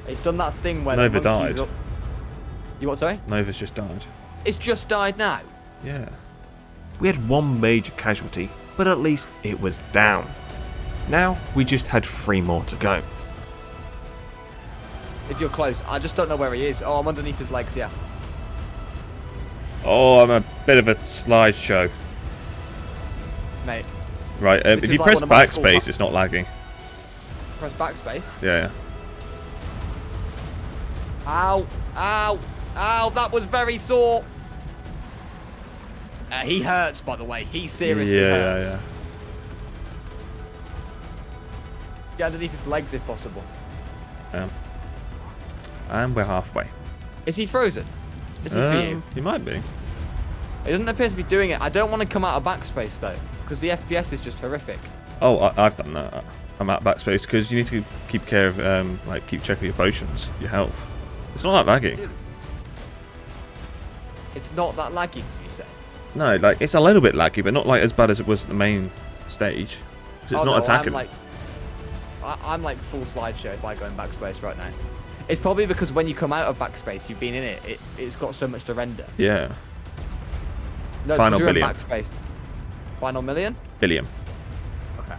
It's done that thing where Nova the monkeys died. You what, sorry? Nova's just died. It's just died now. Yeah. We had one major casualty, but at least it was down. Now we just had 3 more to go. If you're close. I just don't know where he is. Oh, I'm underneath his legs, yeah. Oh, I'm a bit of a slideshow. Mate. Right, if you like press one of my backspace, it's not lagging. Press backspace. Yeah. Ow. Ow. Ow, that was very sore. He hurts, by the way. He seriously hurts. Yeah. Get underneath his legs if possible. And we're halfway. Is he frozen? Is he for you? He might be. He doesn't appear to be doing it. I don't want to come out of backspace, though, because the FPS is just horrific. Oh, I've done that. I'm at backspace because you need to keep care of, like, keep checking your potions, your health. It's not that laggy. It's not that laggy, you say? No, like, it's a little bit laggy, but not like as bad as it was at the main stage. Because it's not attacking. I'm like full slideshow if I go in backspace right now. It's probably because when you come out of backspace, you've been in it. It's got so much to render. Yeah. No, Final you're billion. in backspace. Final million? Billion. Okay.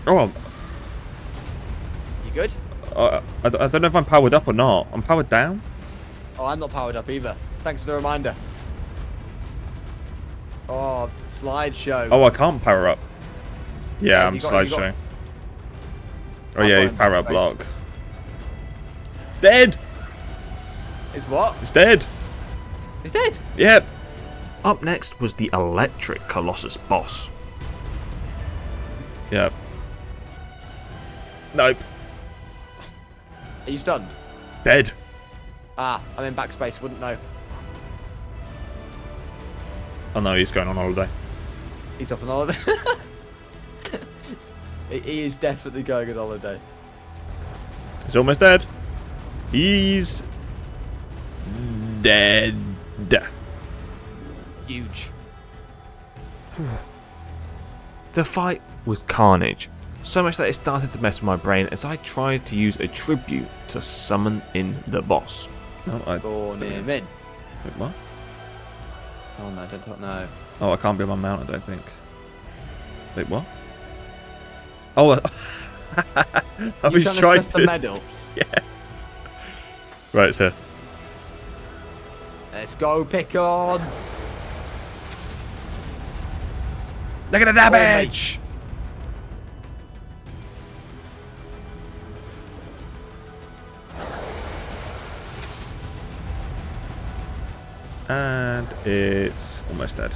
Oh, You good? I don't know if I'm powered up or not. I'm powered down. Oh, I'm not powered up either. Thanks for the reminder. Oh, slideshow. Oh, I can't power up. Yeah, I'm you got- slideshow. Oh I'm yeah, going power up backspace. block. It's dead. It's what? It's dead. It's dead. Yep. Up next was the Electric Colossus boss. Yep. Nope. Are you stunned? Dead. Ah, I'm in backspace. Wouldn't know. Oh no, he's going on holiday. He's off on holiday. He is definitely going on holiday. He's almost dead. He's dead. Huge. The fight was carnage, so much that it started to mess with my brain as I tried to use a tribute to summon in the boss. No, I. Born him in. Wait, what? Oh no, don't know. Oh, I can't be on my mount, I don't think. Wait, what? Oh, I was trying to the medal. Yeah. Right, sir. Let's go, pick on. Look at the damage! And it's almost dead.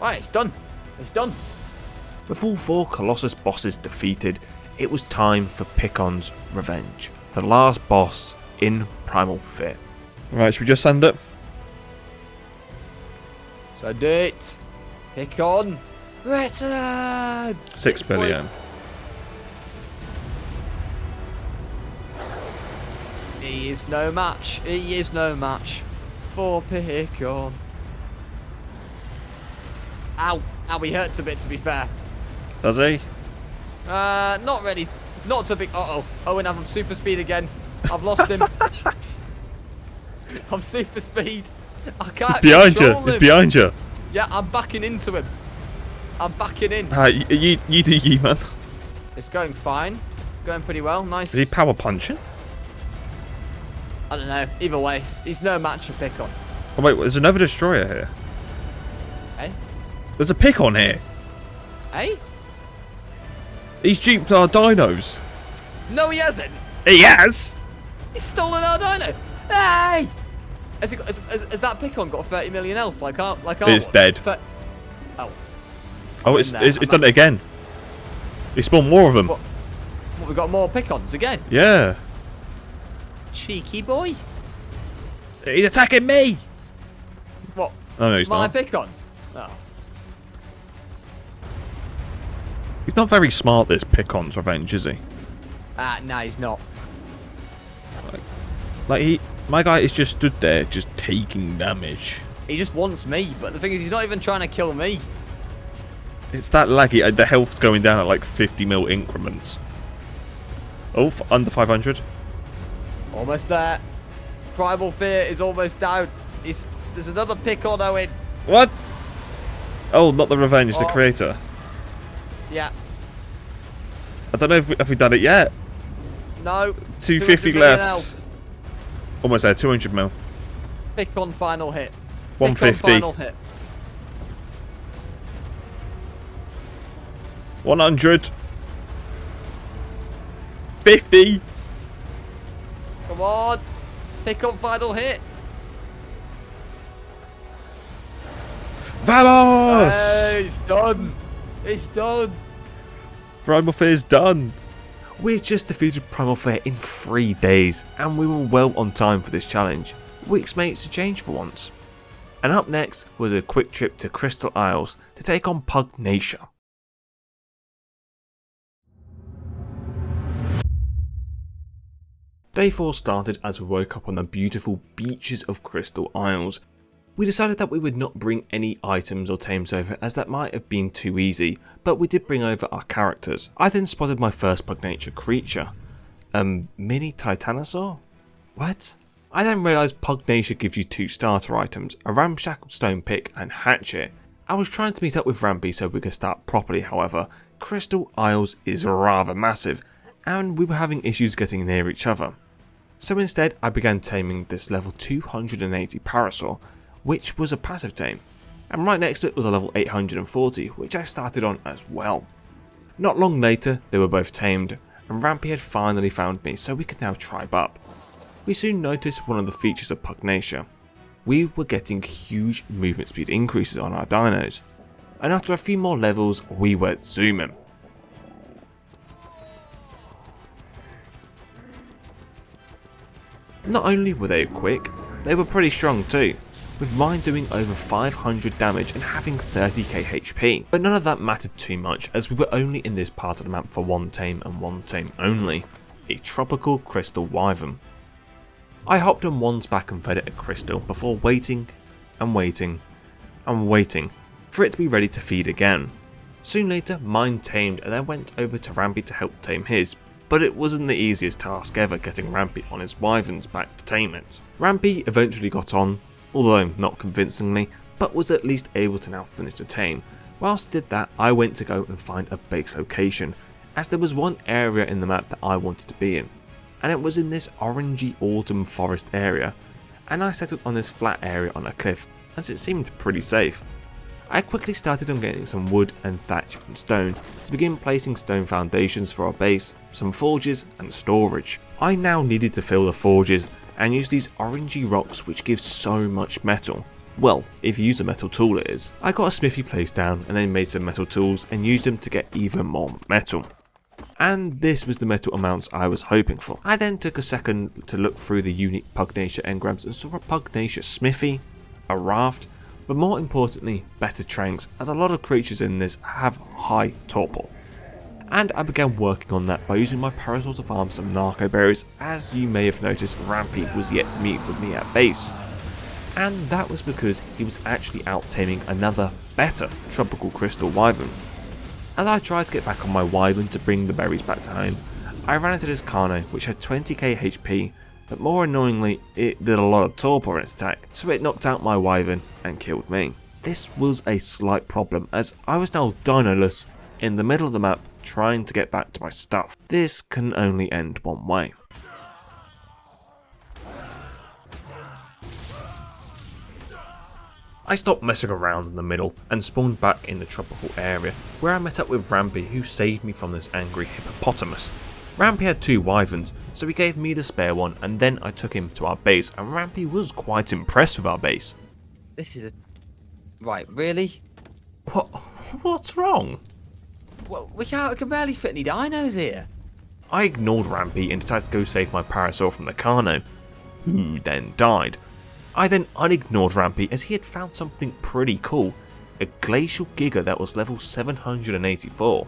Right, it's done. It's done. With all 4 Colossus bosses defeated, it was time for Picon's revenge, the last boss in Primal Fear. Right, should we just send it? So do it. Pick on. Returns. 6 billion. He is no match. He is no match for Picon. Ow. Ow, he hurts a bit, to be fair. Does he? Not really. Not so big. Uh-oh. Owen, I'm super speed again. I've lost him. I'm super speed. I can't It's behind you. control It's him. behind you. Yeah, I'm backing into him. I'm backing in. You do you, man. It's going fine. Going pretty well. Nice. Is he power punching? I don't know. Either way, he's no match for Picon. Oh wait, there's another destroyer here. Eh? There's a pick on here. Eh? He's duped our dinos. No, he hasn't. He has. He's stolen our dino. Hey! Has that Picon got 30 million health like our It's one? dead. Oh. Oh, in it's there. done it again. He spawned more of them. What, we got more Picons again? Yeah. Cheeky boy. He's attacking me. What? Oh no, he's My not. Picon? Oh. He's not very smart, this Picon's revenge, is he? Nah, he's not. Like my guy is just stood there, just taking damage. He just wants me, but the thing is, he's not even trying to kill me. It's that laggy. The health's going down at like 50 mil increments. Oh, under 500. Almost there. Primal Fear is almost down. There's another Picon, Owen. What? Oh, not the revenge, the Oh. creator. Yeah. I don't know if have we done it yet. No. 250 million left. else. Almost there. 200 mil. Pick on final hit. 150. Pick on final hit. 100. 50. Come on. Pick on final hit. Vamos! Hey, it's done. It's done. Primal Fear's done. We just defeated Primal Fear in 3 days, and we were well on time for this challenge. Weeks makes a change for once. And up next was a quick trip to Crystal Isles to take on Pugnacia. Day 4 started as we woke up on the beautiful beaches of Crystal Isles. We decided that we would not bring any items or tames over, as that might have been too easy, but we did bring over our characters. I then spotted my first Pugnacia creature. Mini Titanosaur? What? I then realised Pugnacia gives you 2 starter items, a ramshackle stone pick and hatchet. I was trying to meet up with Rampy so we could start properly, however. Crystal Isles is rather massive, and we were having issues getting near each other. So instead I began taming this level 280 Parasaur, which was a passive tame, and right next to it was a level 840, which I started on as well. Not long later they were both tamed, and Rampy had finally found me, so we could now tribe up. We soon noticed one of the features of Pugnacia. We were getting huge movement speed increases on our dinos, and after a few more levels we were zooming. Not only were they quick, they were pretty strong too, with mine doing over 500 damage and having 30k HP. But none of that mattered too much, as we were only in this part of the map for one tame and one tame only, a tropical crystal wyvern. I hopped on one's back and fed it a crystal before waiting and waiting and waiting for it to be ready to feed again. Soon later mine tamed, and I went over to Rampy to help tame his, but it wasn't the easiest task ever getting Rampy on his wyverns back to tame it. Rampy eventually got on, although not convincingly, but was at least able to now finish the tame. Whilst I did that, I went to go and find a base location, as there was one area in the map that I wanted to be in, and it was in this orangey autumn forest area, and I settled on this flat area on a cliff, as it seemed pretty safe. I quickly started on getting some wood and thatch and stone to begin placing stone foundations for our base, some forges and storage. I now needed to fill the forges and use these orangey rocks which give so much metal. Well, if you use a metal tool it is. I got a smithy placed down and then made some metal tools and used them to get even more metal. And this was the metal amounts I was hoping for. I then took a second to look through the unique Pugnacia engrams and saw a Pugnacia smithy, a raft, but more importantly better tranks, as a lot of creatures in this have high torpor. And I began working on that by using my Parasaur to farm some narco berries. As you may have noticed, Rampy was yet to meet with me at base, and that was because he was actually out taming another better tropical crystal wyvern. As I tried to get back on my wyvern to bring the berries back to home, I ran into this Carno which had 20k HP, but more annoyingly it did a lot of torpor in its attack, so it knocked out my wyvern and killed me. This was a slight problem, as I was now dinoless in the middle of the map trying to get back to my stuff. This can only end one way. I stopped messing around in the middle and spawned back in the tropical area, where I met up with Rampy, who saved me from this angry hippopotamus. Rampy had 2 wyverns, so he gave me the spare one, and then I took him to our base, and Rampy was quite impressed with our base. This is a... Right, really? What's wrong? Well, we can barely fit any dinos here. I ignored Rampy and decided to go save my Parasaur from the Carno, who then died. I then unignored Rampy as he had found something pretty cool, a glacial giga that was level 784.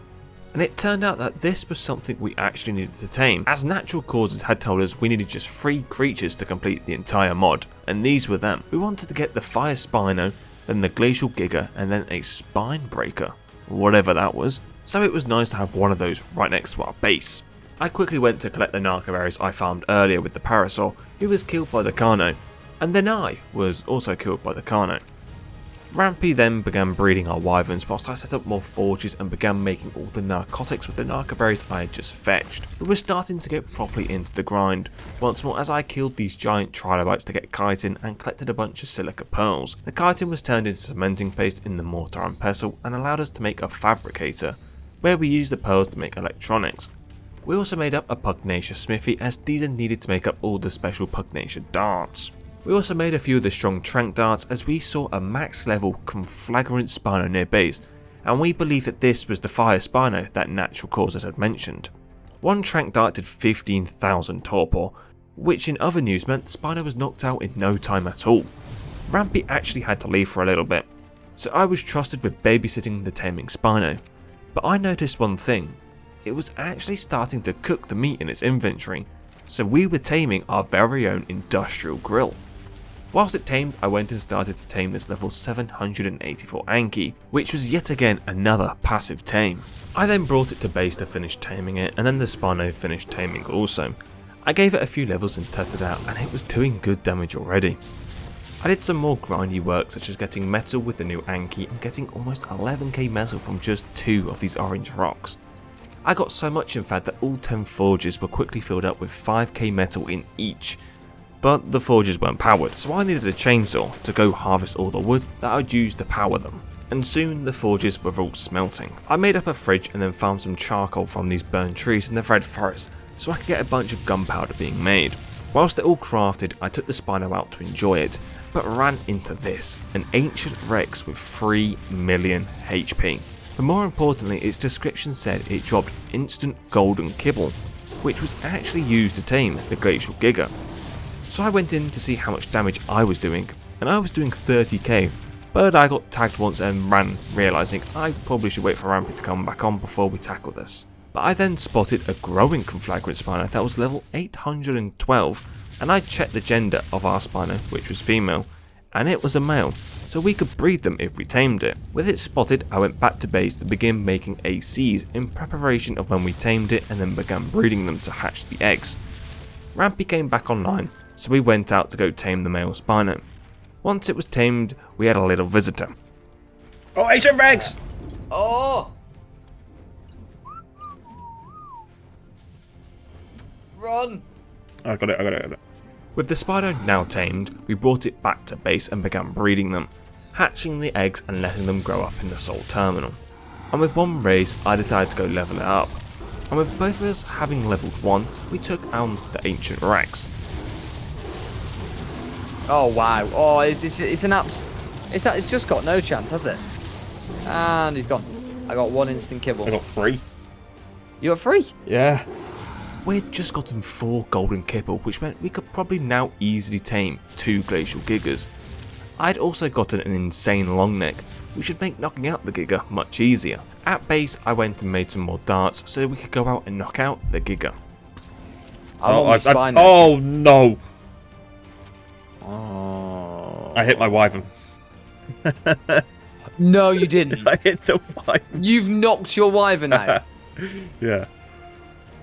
And it turned out that this was something we actually needed to tame, as NaturalCauzes had told us we needed just 3 creatures to complete the entire mod, and these were them. We wanted to get the Fire Spino, then the Glacial Giga, and then a Spine Breaker, whatever that was, so it was nice to have one of those right next to our base. I quickly went to collect the narco berries I found earlier with the Parasaur, who was killed by the Carno, and then I was also killed by the Carno. Rampy then began breeding our wyverns whilst I set up more forges and began making all the narcotics with the narco berries I had just fetched. We were starting to get properly into the grind, once more as I killed these giant trilobites to get chitin and collected a bunch of silica pearls. The chitin was turned into cementing paste in the mortar and pestle and allowed us to make a fabricator, where we used the pearls to make electronics. We also made up a Pugnacia smithy as these are needed to make up all the special Pugnacia darts. We also made a few of the strong trank darts as we saw a max level conflagrant Spino near base, and we believe that this was the fire Spino that NaturalCauzes had mentioned. One trank dart did 15,000 torpor, which in other news meant Spino was knocked out in no time at all. Rampy actually had to leave for a little bit, so I was trusted with babysitting the Taming Spino. But I noticed one thing, it was actually starting to cook the meat in its inventory, so we were taming our very own industrial grill. Whilst it tamed, I went and started to tame this level 784 Anki, which was yet again another passive tame. I then brought it to base to finish taming it, and then the Spino finished taming also. I gave it a few levels and tested out, and it was doing good damage already. I did some more grindy work such as getting metal with the new Anki and getting almost 11k metal from just 2 of these orange rocks. I got so much in fact that all 10 forges were quickly filled up with 5k metal in each. But the forges weren't powered, so I needed a chainsaw to go harvest all the wood that I'd use to power them. And soon the forges were all smelting. I made up a fridge and then found some charcoal from these burned trees in the red forest so I could get a bunch of gunpowder being made. Whilst it all crafted, I took the Spino out to enjoy it, but ran into this, an ancient Rex with 3 million HP. But more importantly, its description said it dropped instant golden kibble, which was actually used to tame the Glacial Giga. So I went in to see how much damage I was doing, and I was doing 30k, but I got tagged once and ran, realising I probably should wait for Rampy to come back on before we tackle this. But I then spotted a growing conflagrant Spino that was level 812, and I checked the gender of our Spino, which was female, and it was a male, so we could breed them if we tamed it. With it spotted, I went back to base to begin making ACs in preparation of when we tamed it and then began breeding them to hatch the eggs. Rampy came back online, so we went out to go tame the male Spino. Once it was tamed, we had a little visitor. Oh, Ancient Rex! Oh! Run! I got it. With the Spino now tamed, we brought it back to base and began breeding them, hatching the eggs and letting them grow up in the Soul Terminal. And with one raise, I decided to go level it up. And with both of us having leveled 1, we took on the Ancient Rex. Oh wow! Oh, it's just got no chance, has it? And he's gone. I got 1 instant kibble. I got 3. You got 3? Yeah. We'd just gotten 4 golden kibble, which meant we could probably now easily tame 2 Glacial Gigas. I'd also gotten an insane long neck, which would make knocking out the Giga much easier. At base, I went and made some more darts so we could go out and knock out the Giga. Oh no! Oh. I hit my wyvern. No, you didn't. I hit the wyvern. You've knocked your wyvern out. Yeah.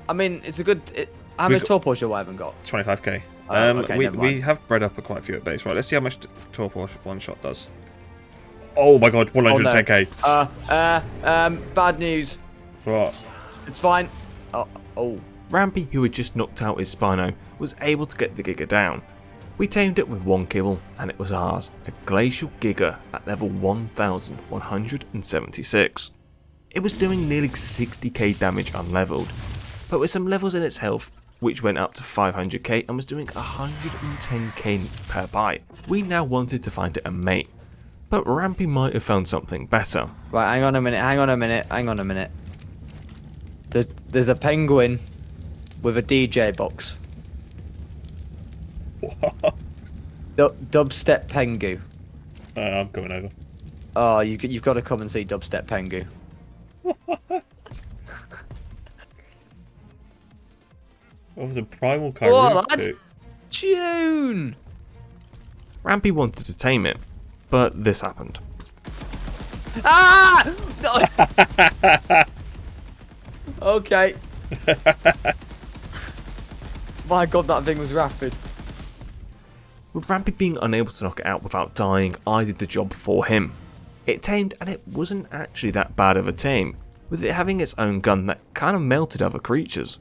I mean, it's a good. How much torpor your wyvern got? 25k. Okay, never we mind. have bred up quite a few at base. Right, let's see how much torpor one shot does. Oh my god, 110k. Bad news. What? It's fine. Oh. Rampy, who had just knocked out his Spino, was able to get the Giga down. We tamed it with 1 kibble, and it was ours, a Glacial Giga at level 1176. It was doing nearly 60k damage unleveled, but with some levels in its health, which went up to 500k and was doing 110k per bite. We now wanted to find it a mate, but Rampy might have found something better. Right, hang on a minute. There's a penguin with a DJ box. What? Dubstep Pengu. I'm coming over. Oh, you've got to come and see Dubstep Pengu. What was a primal Oh, Kyrie? that's June. Rampy wanted to tame it, but this happened. Ah! Okay. My god, that thing was rapid. With Rampy being unable to knock it out without dying, I did the job for him. It tamed, and it wasn't actually that bad of a tame, with it having its own gun that kind of melted other creatures.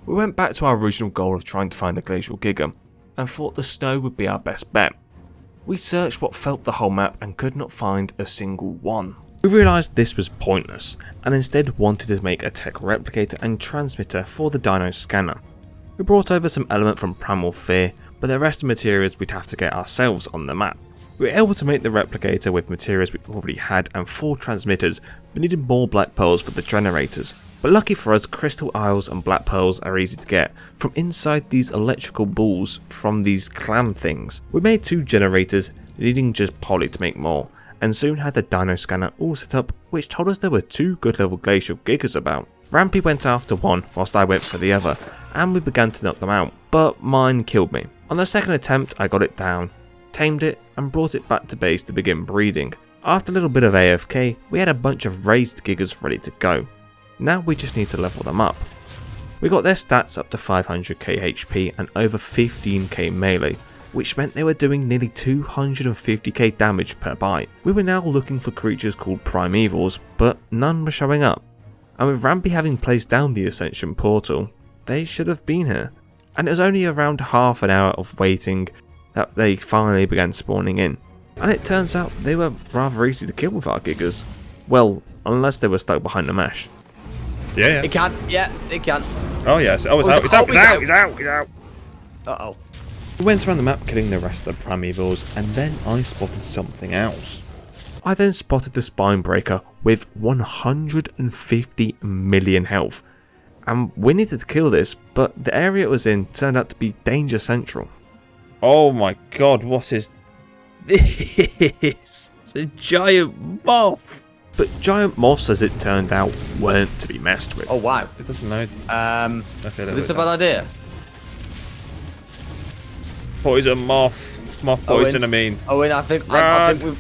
We went back to our original goal of trying to find a glacial giga, and thought the snow would be our best bet. We searched what felt the whole map and could not find a single one. We realised this was pointless, and instead wanted to make a tech replicator and transmitter for the Dino scanner. We brought over some element from Primal Fear, but the rest of the materials we'd have to get ourselves on the map. We were able to make the replicator with materials we already had and 4 transmitters, but needed more black pearls for the generators. But lucky for us, crystal isles and black pearls are easy to get from inside these electrical balls from these clam things. We made 2 generators, needing just poly to make more, and soon had the Dino scanner all set up, which told us there were 2 good level glacial gigas about. Rampy went after one whilst I went for the other, and we began to knock them out, but mine killed me. On the second attempt I got it down, tamed it, and brought it back to base to begin breeding. After a little bit of AFK, we had a bunch of raised gigas ready to go. Now we just need to level them up. We got their stats up to 500k HP and over 15k melee, which meant they were doing nearly 250k damage per bite. We were now looking for creatures called Primevals, but none were showing up. And with Rampy having placed down the Ascension portal, they should have been here. And it was only around half an hour of waiting that they finally began spawning in. And it turns out they were rather easy to kill with our gigas. Well, unless they were stuck behind the mesh. Yeah. It can. Yeah, it can. Oh yes. Oh, it's out. It's out. It's out. It's out. Uh-oh. We went around the map killing the rest of the Primevals, and then I spotted something else. I then spotted the Spinebreaker with 150 million health. And we needed to kill this, but the area it was in turned out to be danger central. Oh my god, what is this? It's a giant moth! But giant moths, as it turned out, weren't to be messed with. Oh wow. It doesn't know. Okay, Is this a bad idea? Poison moth. Moth poison, I mean. Oh, and I think we've.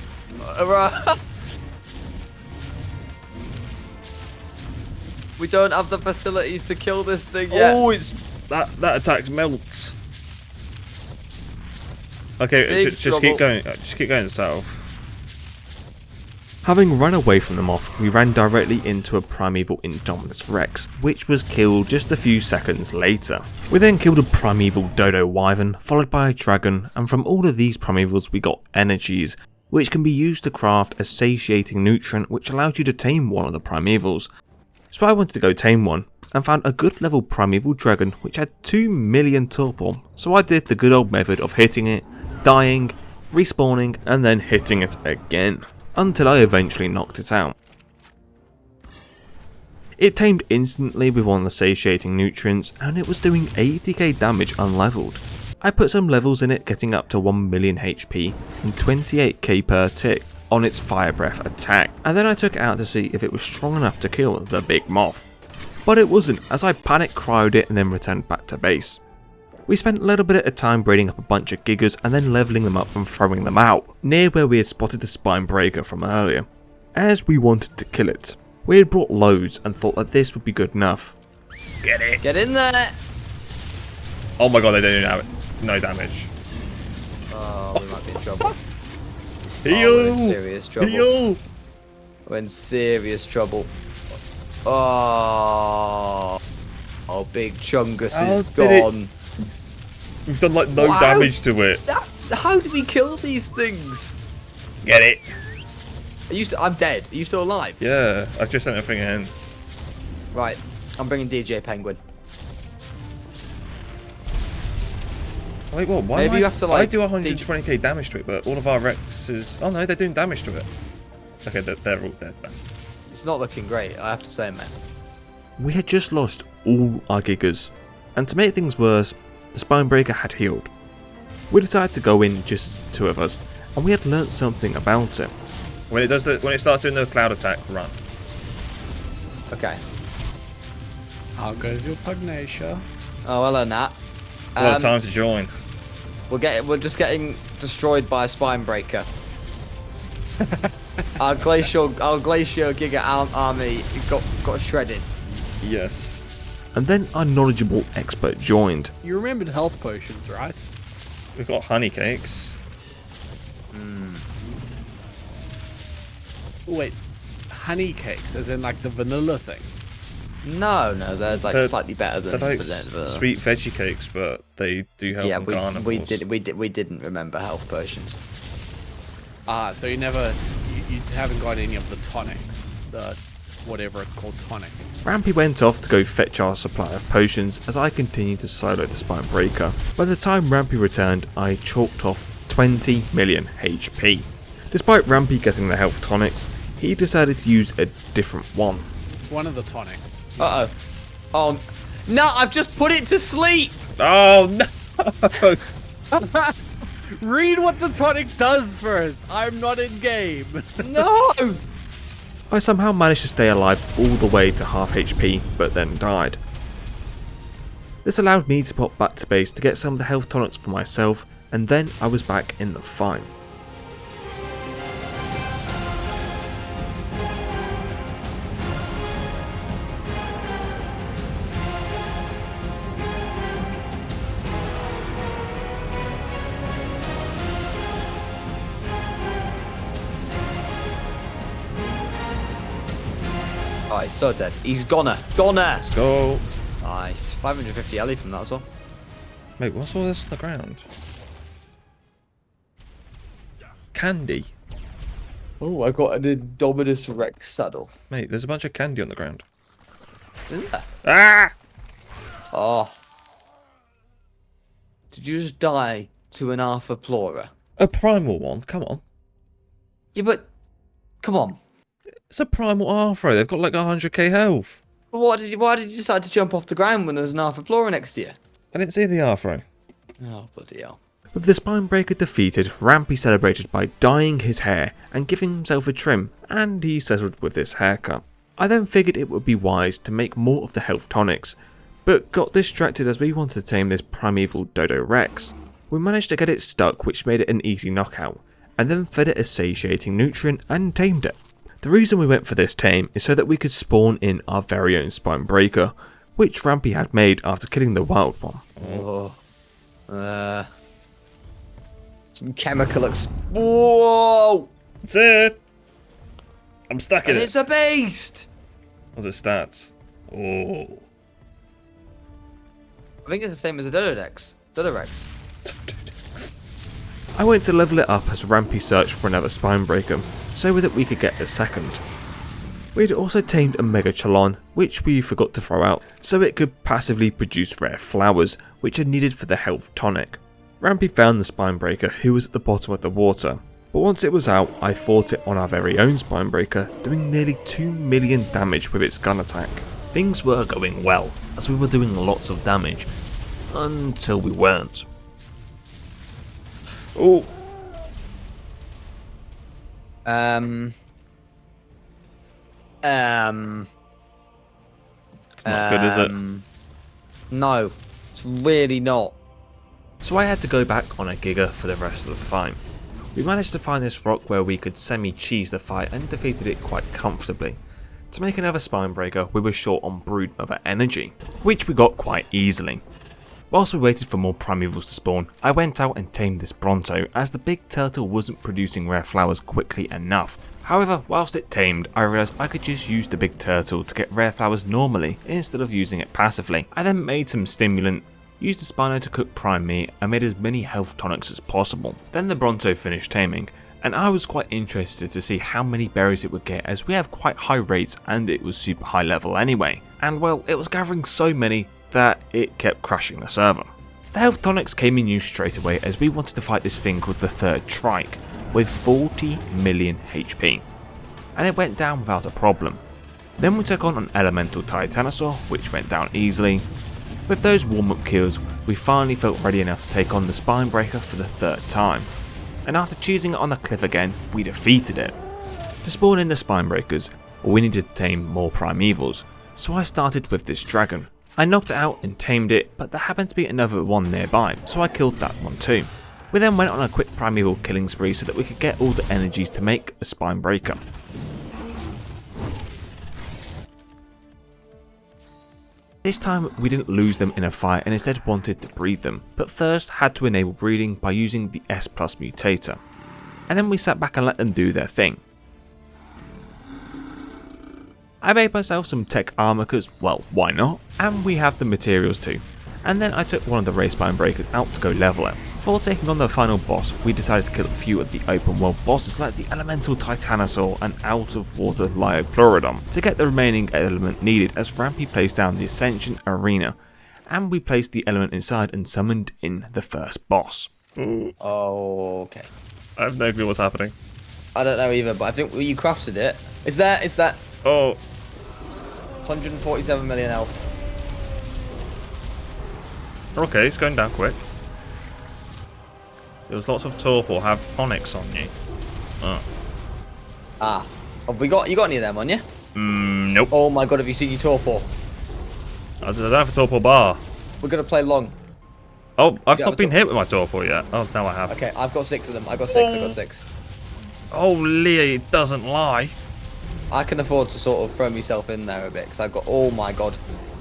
We don't have the facilities to kill this thing yet. Oh, it's that attacks melts. Okay, just keep going. Just keep going south. Having run away from the moth, we ran directly into a primeval Indominus Rex, which was killed just a few seconds later. We then killed a primeval Dodo Wyvern, followed by a dragon, and from all of these primevals we got energies, which can be used to craft a satiating nutrient which allowed you to tame one of the primevals. So I wanted to go tame one, and found a good level primeval dragon which had 2 million torpor, so I did the good old method of hitting it, dying, respawning, and then hitting it again, until I eventually knocked it out. It tamed instantly with one of the satiating nutrients, and it was doing 80k damage unleveled. I put some levels in it, getting up to 1 million HP and 28k per tick on its fire breath attack, and then I took it out to see if it was strong enough to kill the big moth. But it wasn't, as I panic cryoed it and then returned back to base. We spent a little bit of time breeding up a bunch of gigas and then leveling them up and throwing them out, near where we had spotted the Spinebreaker from earlier, as we wanted to kill it. We had brought loads and thought that this would be good enough. Get it. Get in there. Oh my god, they don't even have it. No damage. Oh, we might be in trouble. Heal! Oh, we're in serious trouble. Heal! We're in serious trouble. Oh, Big Chungus is gone. We've done like no damage to it. How do we kill these things? Get it? I'm dead. Are you still alive? Yeah, I've just sent a thing in. Right, I'm bringing DJ Penguin. Wait, what? Why Maybe do you have to, like, I do 120k damage to it, but all of our Rexes... Oh no, they're doing damage to it. Okay, they're all dead now. It's not looking great, I have to say, man. We had just lost all our gigas, and to make things worse, the Spinebreaker had healed. We decided to go in, just 2 of us, and we had learnt something about it. When it starts doing the cloud attack, run. Okay. How goes your Pugnacia? Oh, hello, Nat. Well, time to join. We're just getting destroyed by a Spinebreaker. Our glacial Giga army got shredded. Yes. And then our knowledgeable expert joined. You remembered health potions, right? We've got honey cakes. Wait, honey cakes, as in like the vanilla thing? No, they're like slightly better than They're like the sweet veggie cakes, but they do help on carnivores. we didn't remember health potions. Ah, so you haven't got any of the tonics, the whatever it's called, tonic. Rampy went off to go fetch our supply of potions as I continued to solo the Spine Breaker. By the time Rampy returned, I chalked off 20 million HP. Despite Rampy getting the health tonics, he decided to use a different one. It's one of the tonics. Uh-oh. Oh, no, I've just put it to sleep! Oh no! Read what the tonic does first. I'm not in game. No! I somehow managed to stay alive all the way to half HP, but then died. This allowed me to pop back to base to get some of the health tonics for myself, and then I was back in the fight. Oh, he's so dead. He's goner. Let's go. Nice. 550 LE from that as well. Mate, what's all this on the ground? Candy. Oh, I got an Indominus Rex saddle. Mate, there's a bunch of candy on the ground. Is there? Ah! Oh. Did you just die to an Arthropleura? A primal one? Come on. Yeah, but... Come on. It's a primal Arthro. They've got like 100k health. Why did you decide to jump off the ground when there's an Arthropleura next to you? I didn't see the Arthro. Oh, bloody hell. With the Spine Breaker defeated, Rampy celebrated by dyeing his hair and giving himself a trim, and he settled with this haircut. I then figured it would be wise to make more of the health tonics, but got distracted as we wanted to tame this primeval Dodo Rex. We managed to get it stuck, which made it an easy knockout, and then fed it a satiating nutrient and tamed it. The reason we went for this tame is so that we could spawn in our very own Spine Breaker, which Rampy had made after killing the wild one. Oh. Some chemical Whoa! That's it! I'm stuck in And it. it's a beast! What's its stats? Oh. I think it's the same as a Dodorex. I went to level it up as Rampy searched for another Spine Breaker, so that we could get a second. We'd also tamed a Mega Chalon, which we forgot to throw out, so it could passively produce rare flowers, which are needed for the health tonic. Rampy found the Spine Breaker who was at the bottom of the water, but once it was out, I fought it on our very own Spine Breaker, doing nearly 2 million damage with its gun attack. Things were going well, as we were doing lots of damage, until we weren't. Oh. It's not good, is it? No, it's really not. So I had to go back on a Giga for the rest of the fight. We managed to find this rock where we could semi-cheese the fight and defeated it quite comfortably. To make another Spine Breaker, we were short on Broodmother energy, which we got quite easily. Whilst we waited for more primevals to spawn, I went out and tamed this Bronto as the big turtle wasn't producing rare flowers quickly enough. However, whilst it tamed, I realised I could just use the big turtle to get rare flowers normally instead of using it passively. I then made some stimulant, used the Spino to cook prime meat and made as many health tonics as possible. Then the Bronto finished taming, and I was quite interested to see how many berries it would get as we have quite high rates and it was super high level anyway. And well, it was gathering so many that it kept crashing the server. The health tonics came in use straight away as we wanted to fight this thing called the Third Trike with 40 million HP, and it went down without a problem. Then we took on an elemental Titanosaur, which went down easily. With those warm-up kills, we finally felt ready enough to take on the Spine Breaker for the third time, and after choosing it on the cliff again, we defeated it. To spawn in the Spine Breakers, we needed to tame more primevals, so I started with this dragon. I knocked it out and tamed it, but there happened to be another one nearby, so I killed that one too. We then went on a quick primeval killing spree so that we could get all the energies to make a Spine Breaker. This time we didn't lose them in a fight and instead wanted to breed them, but first had to enable breeding by using the S+ mutator. And then we sat back and let them do their thing. I made myself some tech armor because, well, why not? And we have the materials too. And then I took one of the race spine breakers out to go level it. Before taking on the final boss, we decided to kill a few of the open world bosses like the elemental Titanosaur and out of water Liopleurodon to get the remaining element needed as Rampy placed down the Ascension Arena, and we placed the element inside and summoned in the first boss. Ooh, Oh, okay. I have no clue what's happening. I don't know either, but I think you crafted it. Is that Oh, 147 million health? okay, it's going down quick. There's lots of torpor have onyx on you. Oh. Ah. Have you got any of them on you? Nope. Oh my god, have you seen your torpor? I don't have a torpor bar. We're gonna play long. Oh, I've Yeah, not been hit with my torpor yet. Oh, now I have. Okay, I've got 6 of them. I got 6. Oh, Lee, it doesn't lie. I can afford to sort of throw myself in there a bit because I've got. Oh my god,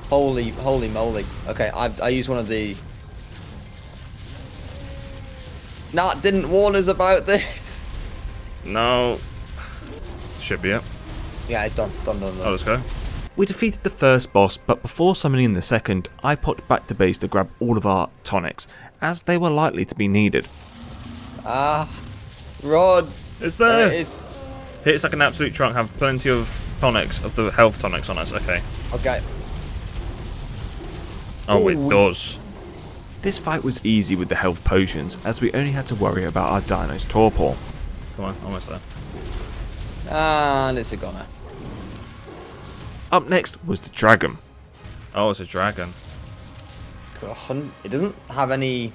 holy moly. Okay, I use one of the. Nat didn't warn us about this. No. Should be it. Yeah, it's done. Oh, let's go. We defeated the first boss, but before summoning the second, I popped back to base to grab all of our tonics, as they were likely to be needed. Ah, Rod. It's There there. it is. Hits like an absolute trunk, have plenty of tonics, of the health tonics on us. Okay. Okay. Oh, it does. This fight was easy with the health potions, as we only had to worry about our Dino's torpor. Come on, almost there. And it's a goner. Up next was the dragon. Oh, it's a dragon. It doesn't have any.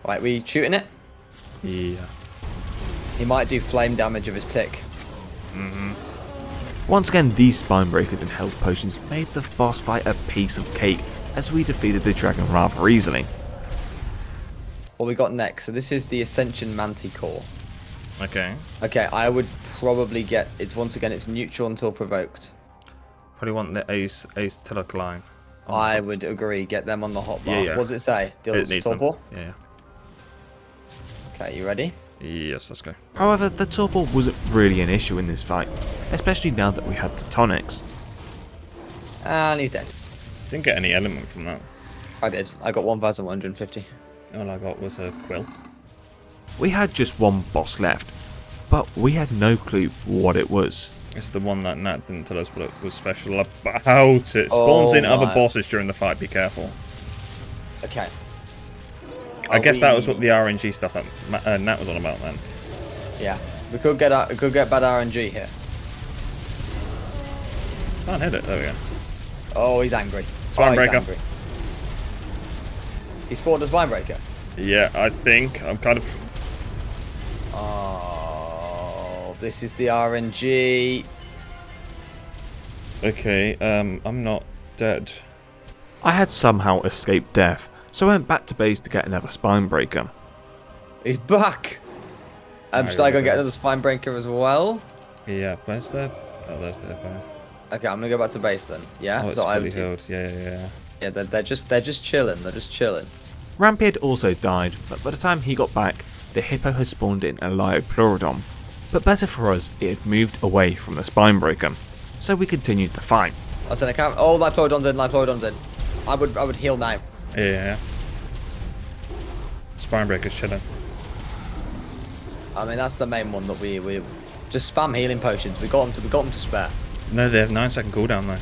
Right, we shooting it? Yeah. He might do flame damage of his tick. Once again, these spine breakers and health potions made the boss fight a piece of cake, as we defeated the dragon rather easily. What we got next? So this is the Ascension Manticore. Okay. Okay, I would probably get. It's once again, it's neutral until provoked. Probably want the ace Tillock line. I would agree. Get them on the hotbar. Yeah. What does it say? It Deals needs torpor? them. Okay, you ready? Yeah. Yes, let's go. However, the torpor wasn't really an issue in this fight, especially now that we had the tonics. And he's dead. Didn't get any element from that. I did. I got 1,150. All I got was a quill. We had just one boss left, but we had no clue what it was. It's the one that Nat didn't tell us what it was special about. It spawns in other bosses during the fight. Be careful. Okay. I guess that was what the RNG stuff that Nat was on about then. Yeah, we could get bad RNG here. Can't hit it. There we go. Oh, he's angry. Spinebreaker. He's angry. He spawned a Spinebreaker. Yeah, I think I'm kind of. Oh, this is the RNG. Okay, I'm not dead. I had somehow escaped death, so I went back to base to get another spine breaker. He's back. Should I go get another Spinebreaker as well? Yeah, where's the? Oh, there's the. Okay, I'm gonna go back to base then. Yeah. Oh, it's So fully healed. Yeah. Yeah, they're just chilling. They're just chilling. Rampy had also died, but by the time he got back, the hippo had spawned in a Liopleurodon. But better for us, it had moved away from the spine breaker, so we continued the fight. I said I can't. Oh, Liopleurodon's in. I would heal now. Yeah. Spinebreaker's chilling. I mean, that's the main one that we just spam healing potions. We got them to spare. No, they have 9-second cooldown though.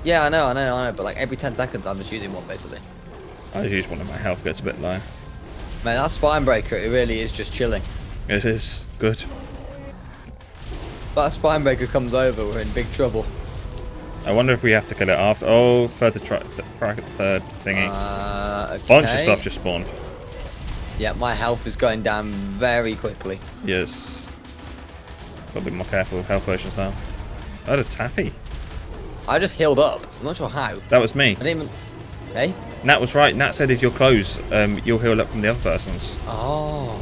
Yeah, I know. But like every 10 seconds, I'm just using one basically. I use one of my health gets a bit low. Man, that Spinebreaker, it really is just chilling. It is good. That Spinebreaker comes over, we're in big trouble. I wonder if we have to kill it after. Oh, third thingy. Okay. Bunch of stuff just spawned. Yeah, my health is going down very quickly. Yes. Gotta be more careful with health potions now. I had a tappy. I just healed up. I'm not sure how. That was me. I didn't even. Hey? Nat was right. Nat said if you're close, you'll heal up from the other person's. Oh.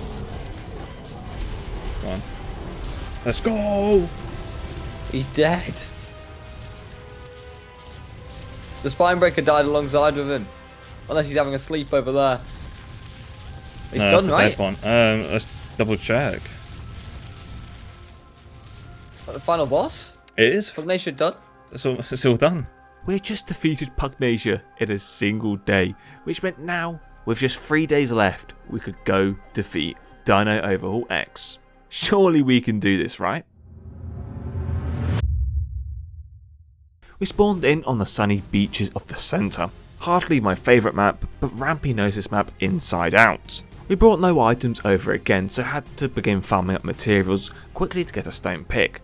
Come on. Let's go! He's dead. The Spinebreaker died alongside with him. Unless he's having a sleep over there. He's No, done, that's the right? dead one. Let's double check. The final boss? It is. Pugnacia done? It's all done. We had just defeated Pugnacia in a single day, which meant now, with just 3 days left, we could go defeat Dino Overhaul X. Surely we can do this, right? We spawned in on the sunny beaches of the centre. Hardly my favourite map, but Rampy knows this map inside out. We brought no items over again, so had to begin farming up materials quickly to get a stone pick.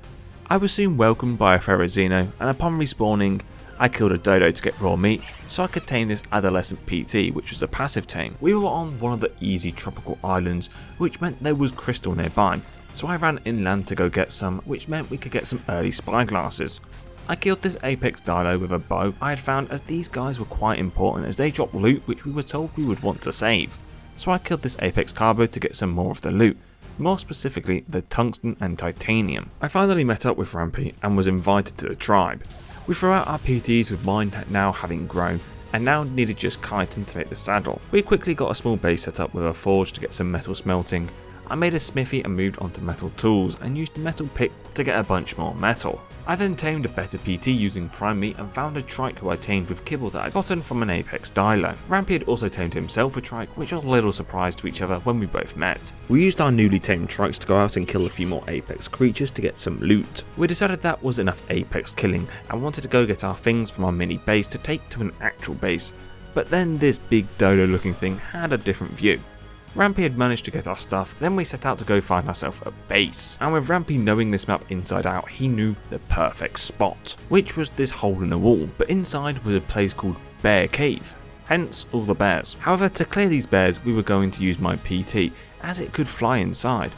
I was soon welcomed by a Ferrozino, and upon respawning, I killed a dodo to get raw meat, so I could tame this adolescent PT, which was a passive tame. We were on one of the easy tropical islands, which meant there was crystal nearby, so I ran inland to go get some, which meant we could get some early spyglasses. I killed this apex dilo with a bow I had found, as these guys were quite important as they dropped loot which we were told we would want to save. So I killed this apex carbo to get some more of the loot, more specifically the tungsten and titanium. I finally met up with Rampy and was invited to the tribe. We threw out our PTs with mine now having grown, and now needed just chitin to make the saddle. We quickly got a small base set up with a forge to get some metal smelting. I made a smithy and moved on to metal tools and used the metal pick to get a bunch more metal. I then tamed a better PT using prime meat and found a trike who I tamed with kibble that I'd gotten from an apex dilo. Rampy had also tamed himself a trike, which was a little surprise to each other when we both met. We used our newly tamed trikes to go out and kill a few more apex creatures to get some loot. We decided that was enough apex killing and wanted to go get our things from our mini base to take to an actual base, but then this big dodo looking thing had a different view. Rampy had managed to get our stuff, then we set out to go find ourselves a base. And with Rampy knowing this map inside out, he knew the perfect spot, which was this hole in the wall, but inside was a place called Bear Cave, hence all the bears. However, to clear these bears, we were going to use my PT, as it could fly inside.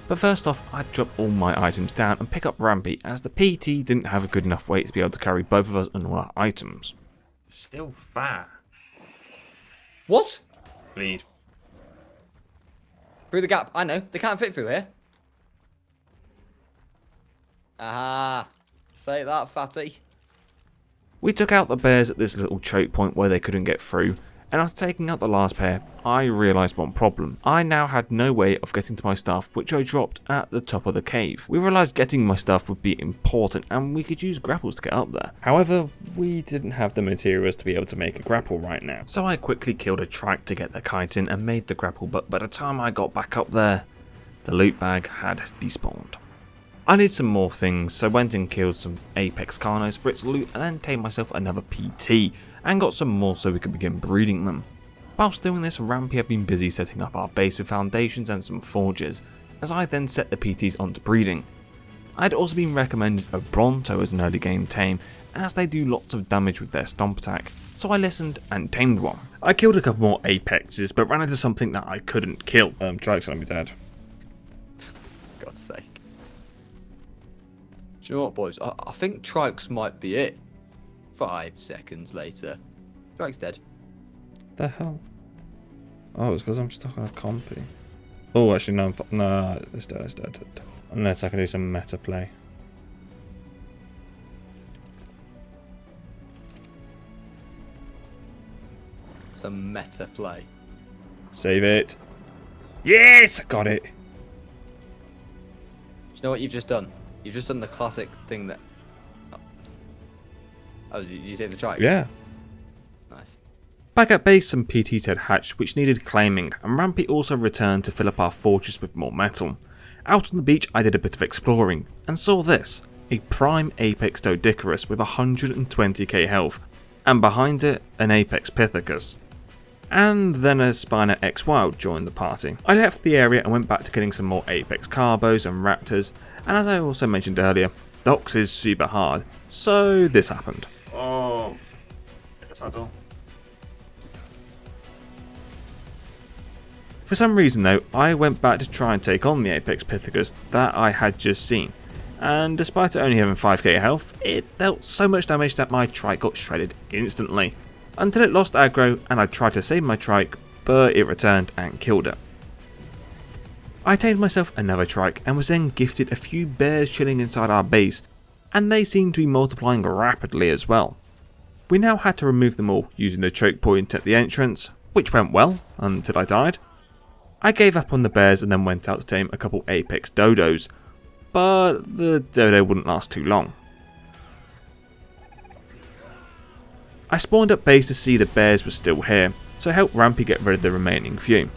But first off, I'd drop all my items down and pick up Rampy, as the PT didn't have a good enough weight to be able to carry both of us and all our items. Still fat. What? Bleed. Through the gap. I know. They can't fit through here. Aha. Say that, fatty. We took out the bears at this little choke point where they couldn't get through, and after taking out the last pair, I realised one problem. I now had no way of getting to my stuff, which I dropped at the top of the cave. We realised getting my stuff would be important, and we could use grapples to get up there. However, we didn't have the materials to be able to make a grapple right now. So I quickly killed a trike to get the chitin and made the grapple, but by the time I got back up there, the loot bag had despawned. I needed some more things, so went and killed some apex carnos for its loot and then tamed myself another PT and got some more so we could begin breeding them. Whilst doing this, Rampy had been busy setting up our base with foundations and some forges, as I then set the PTs onto breeding. I had also been recommended a Bronto as an early game tame, as they do lots of damage with their stomp attack, so I listened and tamed one. I killed a couple more apexes, but ran into something that I couldn't kill. Trike's gonna be dead. God's sake. Do you know what, boys? I think Trikes might be it. 5 seconds later. Trike's dead. The hell? Oh, it's because I'm stuck on a compy. Oh, actually, no, no, it's dead. Unless I can do some meta play. Some meta play. Save it. Yes! Got it. Do you know what you've just done? You've just done the classic thing that... Oh, did you say the trike? Yeah. Nice. Back at base, some PTs had hatched which needed claiming, and Rampy also returned to fill up our forges with more metal. Out on the beach, I did a bit of exploring, and saw this. A prime apex Doedicurus with 120k health, and behind it, an apex Pithecus. And then a Spina X Wild joined the party. I left the area and went back to getting some more apex carbos and raptors, and as I also mentioned earlier, Dox is super hard, so this happened. Oh. Saddle. For some reason though, I went back to try and take on the apex Pithecus that I had just seen, and despite it only having 5k health, it dealt so much damage that my trike got shredded instantly, until it lost aggro and I tried to save my trike, but it returned and killed it. I tamed myself another trike and was then gifted a few bears chilling inside our base, and they seemed to be multiplying rapidly as well. We now had to remove them all using the choke point at the entrance, which went well until I died. I gave up on the bears and then went out to tame a couple apex dodos, but the dodo wouldn't last too long. I spawned up base to see the bears were still here, so I helped Rampy get rid of the remaining few.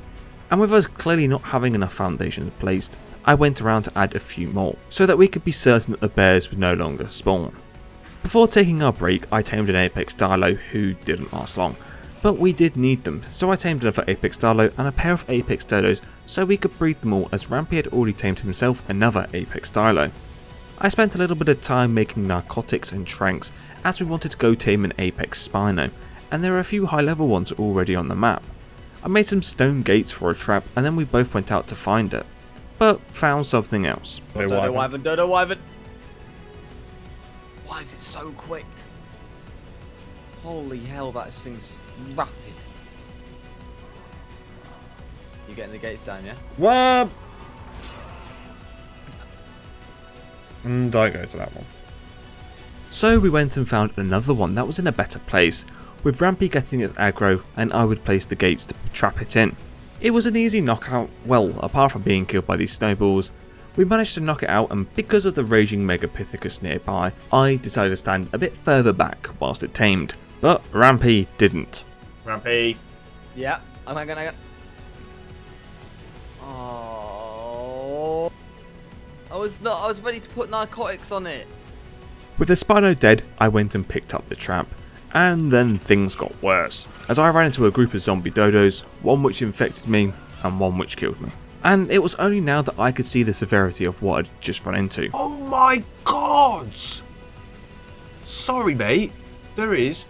And with us clearly not having enough foundations placed, I went around to add a few more, so that we could be certain that the bears would no longer spawn. Before taking our break, I tamed an apex dilo who didn't last long, but we did need them, so I tamed another apex dilo and a pair of apex dodos so we could breed them all, as Rampy had already tamed himself another apex dilo. I spent a little bit of time making narcotics and tranks as we wanted to go tame an apex spino, and there are a few high level ones already on the map. I made some stone gates for a trap and then we both went out to find it, but found something else. Dodo wyvern. Why is it so quick? Holy hell, that thing's rapid. You getting the gates down, yeah? What? And I go to that one. So we went and found another one that was in a better place, with Rampy getting its aggro and I would place the gates to trap it in. It was an easy knockout, well, apart from being killed by these snowballs. We managed to knock it out, and because of the raging Megapithecus nearby, I decided to stand a bit further back whilst it tamed. But Rampy didn't. Rampy. Yeah, I'm gonna... Oh... I was ready to put narcotics on it. With the Spino dead, I went and picked up the trap. And then things got worse, as I ran into a group of zombie dodos, one which infected me and one which killed me. And it was only now that I could see the severity of what I'd just run into. Oh my god! Sorry mate, there is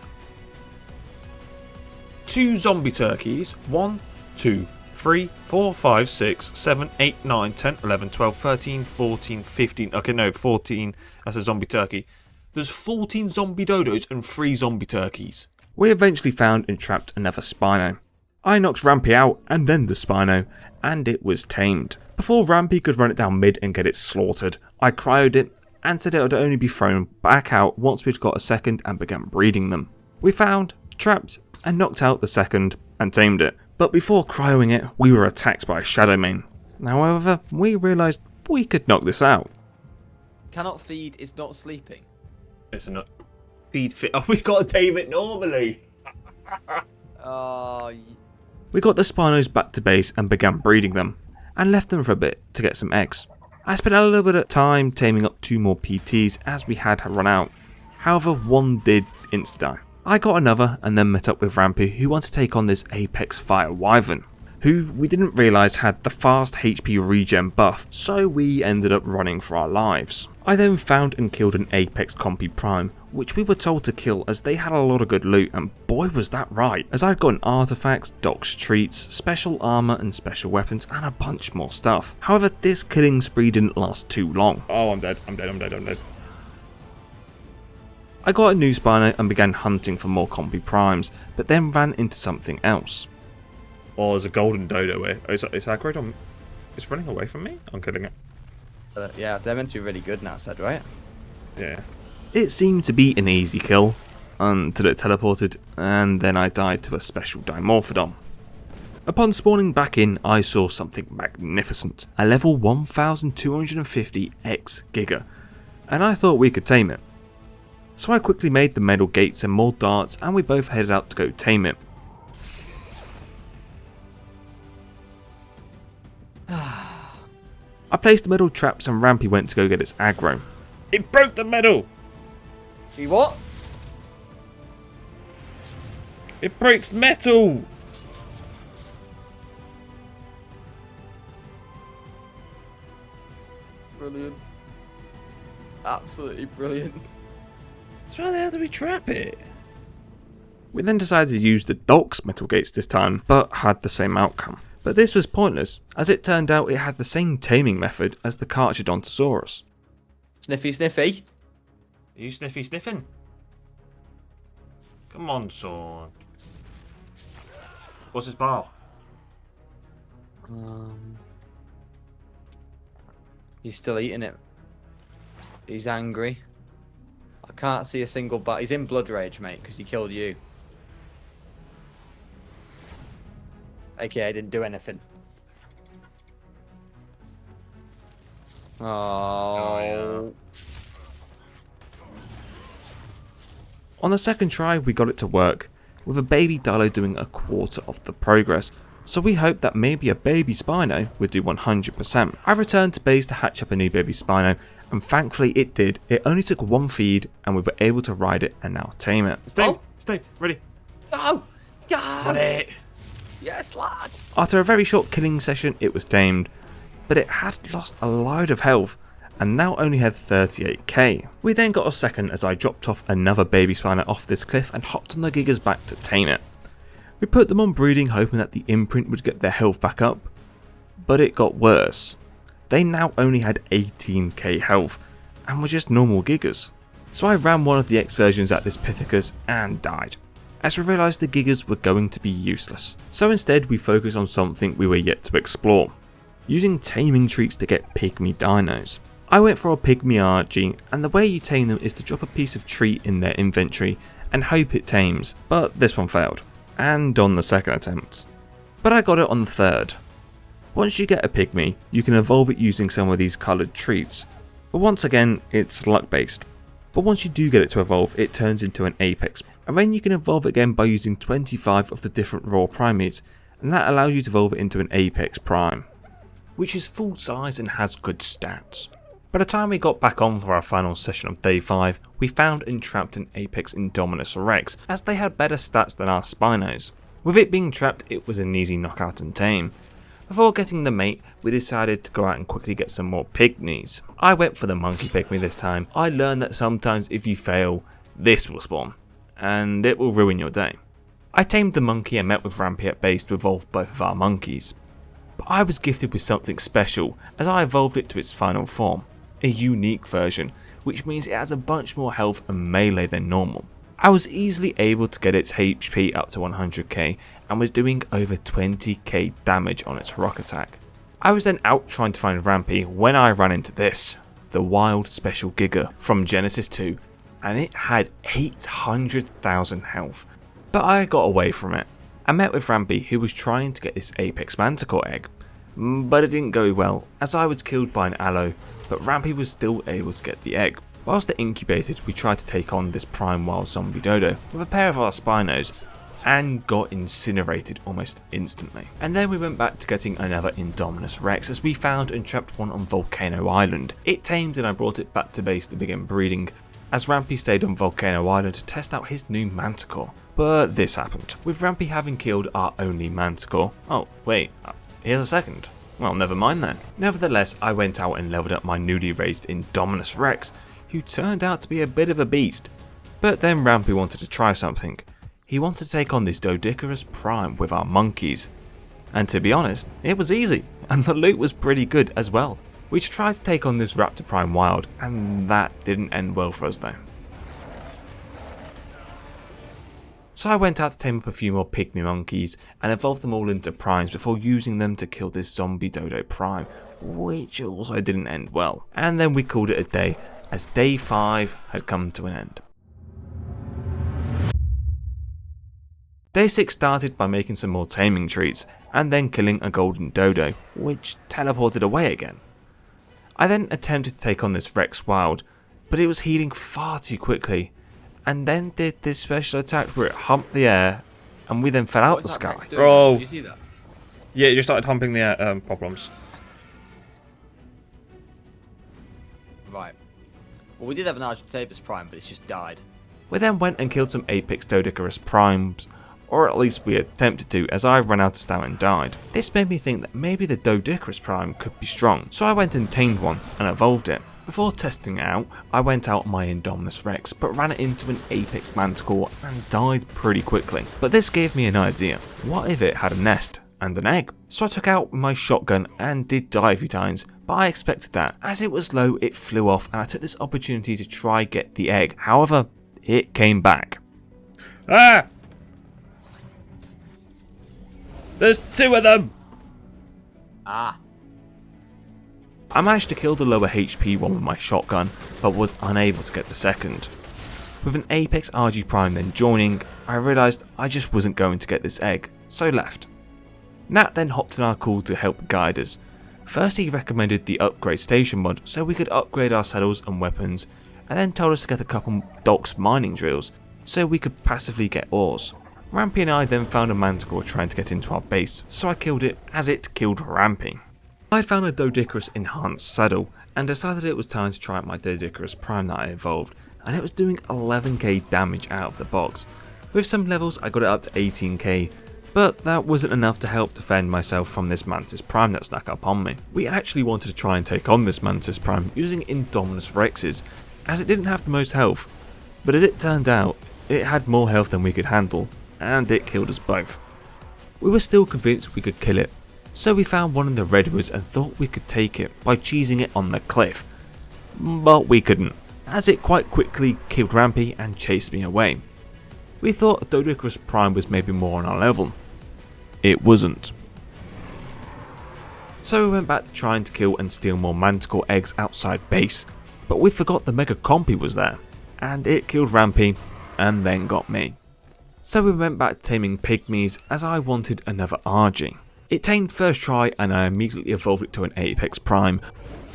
2 zombie turkeys, 1, 2, 3, 4, 5, 6, 7, 8, 9, 10, 11, 12, 13, 14, 15, okay no 14, that's a zombie turkey. There's 14 zombie dodos and 3 zombie turkeys. We eventually found and trapped another Spino. I knocked Rampy out and then the Spino, and it was tamed. Before Rampy could run it down mid and get it slaughtered, I cryoed it and said it would only be thrown back out once we'd got a second and began breeding them. We found, trapped and knocked out the second and tamed it, but before cryoing it we were attacked by a shadow main. However, we realised we could knock this out. Cannot feed is not sleeping. It's a feed fit. Oh, we gotta tame it normally. We got the Spinos back to base and began breeding them, and left them for a bit to get some eggs. I spent a little bit of time taming up 2 more PTs as we had run out. However, one did insta-die. I got another and then met up with Rampy, who wanted to take on this Apex Fire Wyvern, who we didn't realise had the fast HP regen buff, so we ended up running for our lives. I then found and killed an Apex Compy Prime, which we were told to kill as they had a lot of good loot, and boy was that right, as I'd gotten artifacts, docs treats, special armour and special weapons and a bunch more stuff. However, this killing spree didn't last too long. Oh, I'm dead. I got a new Spino and began hunting for more Compy Primes, but then ran into something else. Oh, there's a golden dodo here. It's aggroed on... It's running away from me? I'm killing it. Yeah, they're meant to be really good now, said, right? Yeah. It seemed to be an easy kill, until it teleported, and then I died to a special Dimorphodon. Upon spawning back in, I saw something magnificent, a level 1250 X Giga, and I thought we could tame it. So I quickly made the metal gates and more darts, and we both headed out to go tame it. I placed the metal traps and Rampy went to go get its aggro. It broke the metal! See what? It breaks metal! Brilliant. Absolutely brilliant. So how the hell do we trap it? We then decided to use the Deluxe metal gates this time, but had the same outcome. But this was pointless, as it turned out it had the same taming method as the Carcharodontosaurus. Sniffy, sniffy. Are you sniffing? Come on, son. What's his bar? He's still eating it. He's angry. I can't see a single but he's in blood rage, mate, because he killed you. AKA didn't do anything. Oh. On the second try, we got it to work, with a baby Dilo doing a quarter of the progress, so we hoped that maybe a baby Spino would do 100%. I returned to base to hatch up a new baby Spino, and thankfully it did. It only took one feed, and we were able to ride it and now tame it. Stay, ready. No! Go! Got it. Yes, lad! After a very short killing session, it was tamed, but it had lost a load of health, and now only had 38k. We then got a second as I dropped off another baby Spino off this cliff and hopped on the Gigas back to tame it. We put them on breeding hoping that the imprint would get their health back up, but it got worse. They now only had 18k health and were just normal Gigas. So I ran one of the X versions at this Pithecus and died, as we realised the Gigas were going to be useless. So instead we focused on something we were yet to explore, using taming treats to get pygmy dinos. I went for a pygmy ARK, and the way you tame them is to drop a piece of treat in their inventory and hope it tames, but this one failed, and on the second attempt. But I got it on the third. Once you get a pygmy, you can evolve it using some of these coloured treats, but once again it's luck based. But once you do get it to evolve, it turns into an apex, and then you can evolve it again by using 25 of the different raw primates, and that allows you to evolve it into an apex prime, which is full size and has good stats. By the time we got back on for our final session of day 5, we found and trapped an apex Indominus Rex, as they had better stats than our Spinos. With it being trapped, it was an easy knockout and tame. Before getting the mate, we decided to go out and quickly get some more pygmies. I went for the monkey pygmy this time. I learned that sometimes if you fail, this will spawn, and it will ruin your day. I tamed the monkey and met with Rampy at base to evolve both of our monkeys. But I was gifted with something special, as I evolved it to its final form. A unique version, which means it has a bunch more health and melee than normal. I was easily able to get its HP up to 100k and was doing over 20k damage on its rock attack. I was then out trying to find Rampy when I ran into this, the Wild Special Giga from Genesis 2, and it had 800,000 health, but I got away from it. I met with Rampy, who was trying to get this Apex Manticore egg, but it didn't go well as I was killed by an aloe, but Rampy was still able to get the egg. Whilst it incubated, we tried to take on this prime wild zombie dodo with a pair of our Spinos and got incinerated almost instantly. And then we went back to getting another Indominus Rex as we found and trapped one on Volcano Island. It tamed and I brought it back to base to begin breeding, as Rampy stayed on Volcano Island to test out his new Manticore. But this happened, with Rampy having killed our only Manticore. Oh wait, here's a second. Well, never mind then. Nevertheless, I went out and leveled up my newly raised Indominus Rex, who turned out to be a bit of a beast. But then Rampy wanted to try something. He wanted to take on this Doedicurus Prime with our monkeys. And to be honest, it was easy, and the loot was pretty good as well. We tried to take on this Raptor Prime wild, and that didn't end well for us though. So I went out to tame up a few more pygmy monkeys and evolved them all into primes before using them to kill this zombie dodo prime, which also didn't end well. And then we called it a day, as day 5 had come to an end. Day 6 started by making some more taming treats and then killing a golden dodo, which teleported away again. I then attempted to take on this Rex wild, but it was healing far too quickly, and then did this special attack where it humped the air, and we then fell out the sky. Oh, did you see that? Yeah, you just started humping the air, problems. Right. Well, we did have an Argentavis Prime, but it's just died. We then went and killed some Apex Doedicurus Primes, or at least we attempted to, as I ran out of stamina and died. This made me think that maybe the Doedicurus Prime could be strong, so I went and tamed one and evolved it. Before testing it out, I went out on my Indominus Rex, but ran it into an Apex Manticore and died pretty quickly. But this gave me an idea. What if it had a nest and an egg? So I took out my shotgun and did die a few times, but I expected that. As it was low, it flew off and I took this opportunity to try get the egg. However, it came back. Ah! There's 2 of them! Ah. I managed to kill the lower HP one with my shotgun, but was unable to get the second. With an Apex RG Prime then joining, I realised I just wasn't going to get this egg, so left. Nat then hopped in our call to help guide us. First he recommended the upgrade station mod so we could upgrade our saddles and weapons, and then told us to get a couple docks mining drills so we could passively get ores. Rampy and I then found a manticore trying to get into our base, so I killed it as it killed Rampy. I found a Doedicurus enhanced saddle and decided it was time to try out my Doedicurus Prime that I evolved, and it was doing 11k damage out of the box. With some levels I got it up to 18k, but that wasn't enough to help defend myself from this Mantis Prime that snuck up on me. We actually wanted to try and take on this Mantis Prime using Indominus Rexes, as it didn't have the most health, but as it turned out, it had more health than we could handle, and it killed us both. We were still convinced we could kill it, so we found one in the redwoods and thought we could take it by cheesing it on the cliff, but we couldn't, as it quite quickly killed Rampy and chased me away. We thought a Doedicurus Prime was maybe more on our level. It wasn't. So we went back to trying to kill and steal more manticore eggs outside base, but we forgot the Mega Compy was there, and it killed Rampy and then got me. So we went back to taming pygmies as I wanted another RG. It tamed first try and I immediately evolved it to an Apex Prime,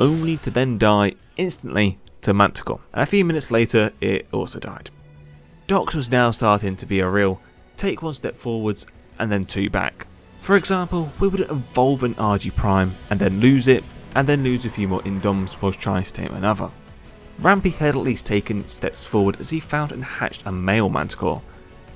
only to then die instantly to Manticore, and a few minutes later it also died. Docks was now starting to be a real take one step forwards and then two back. For example, we would evolve an RG Prime and then lose it, and then lose a few more Indoms whilst trying to tame another. Rampy had at least taken steps forward as he found and hatched a male Manticore.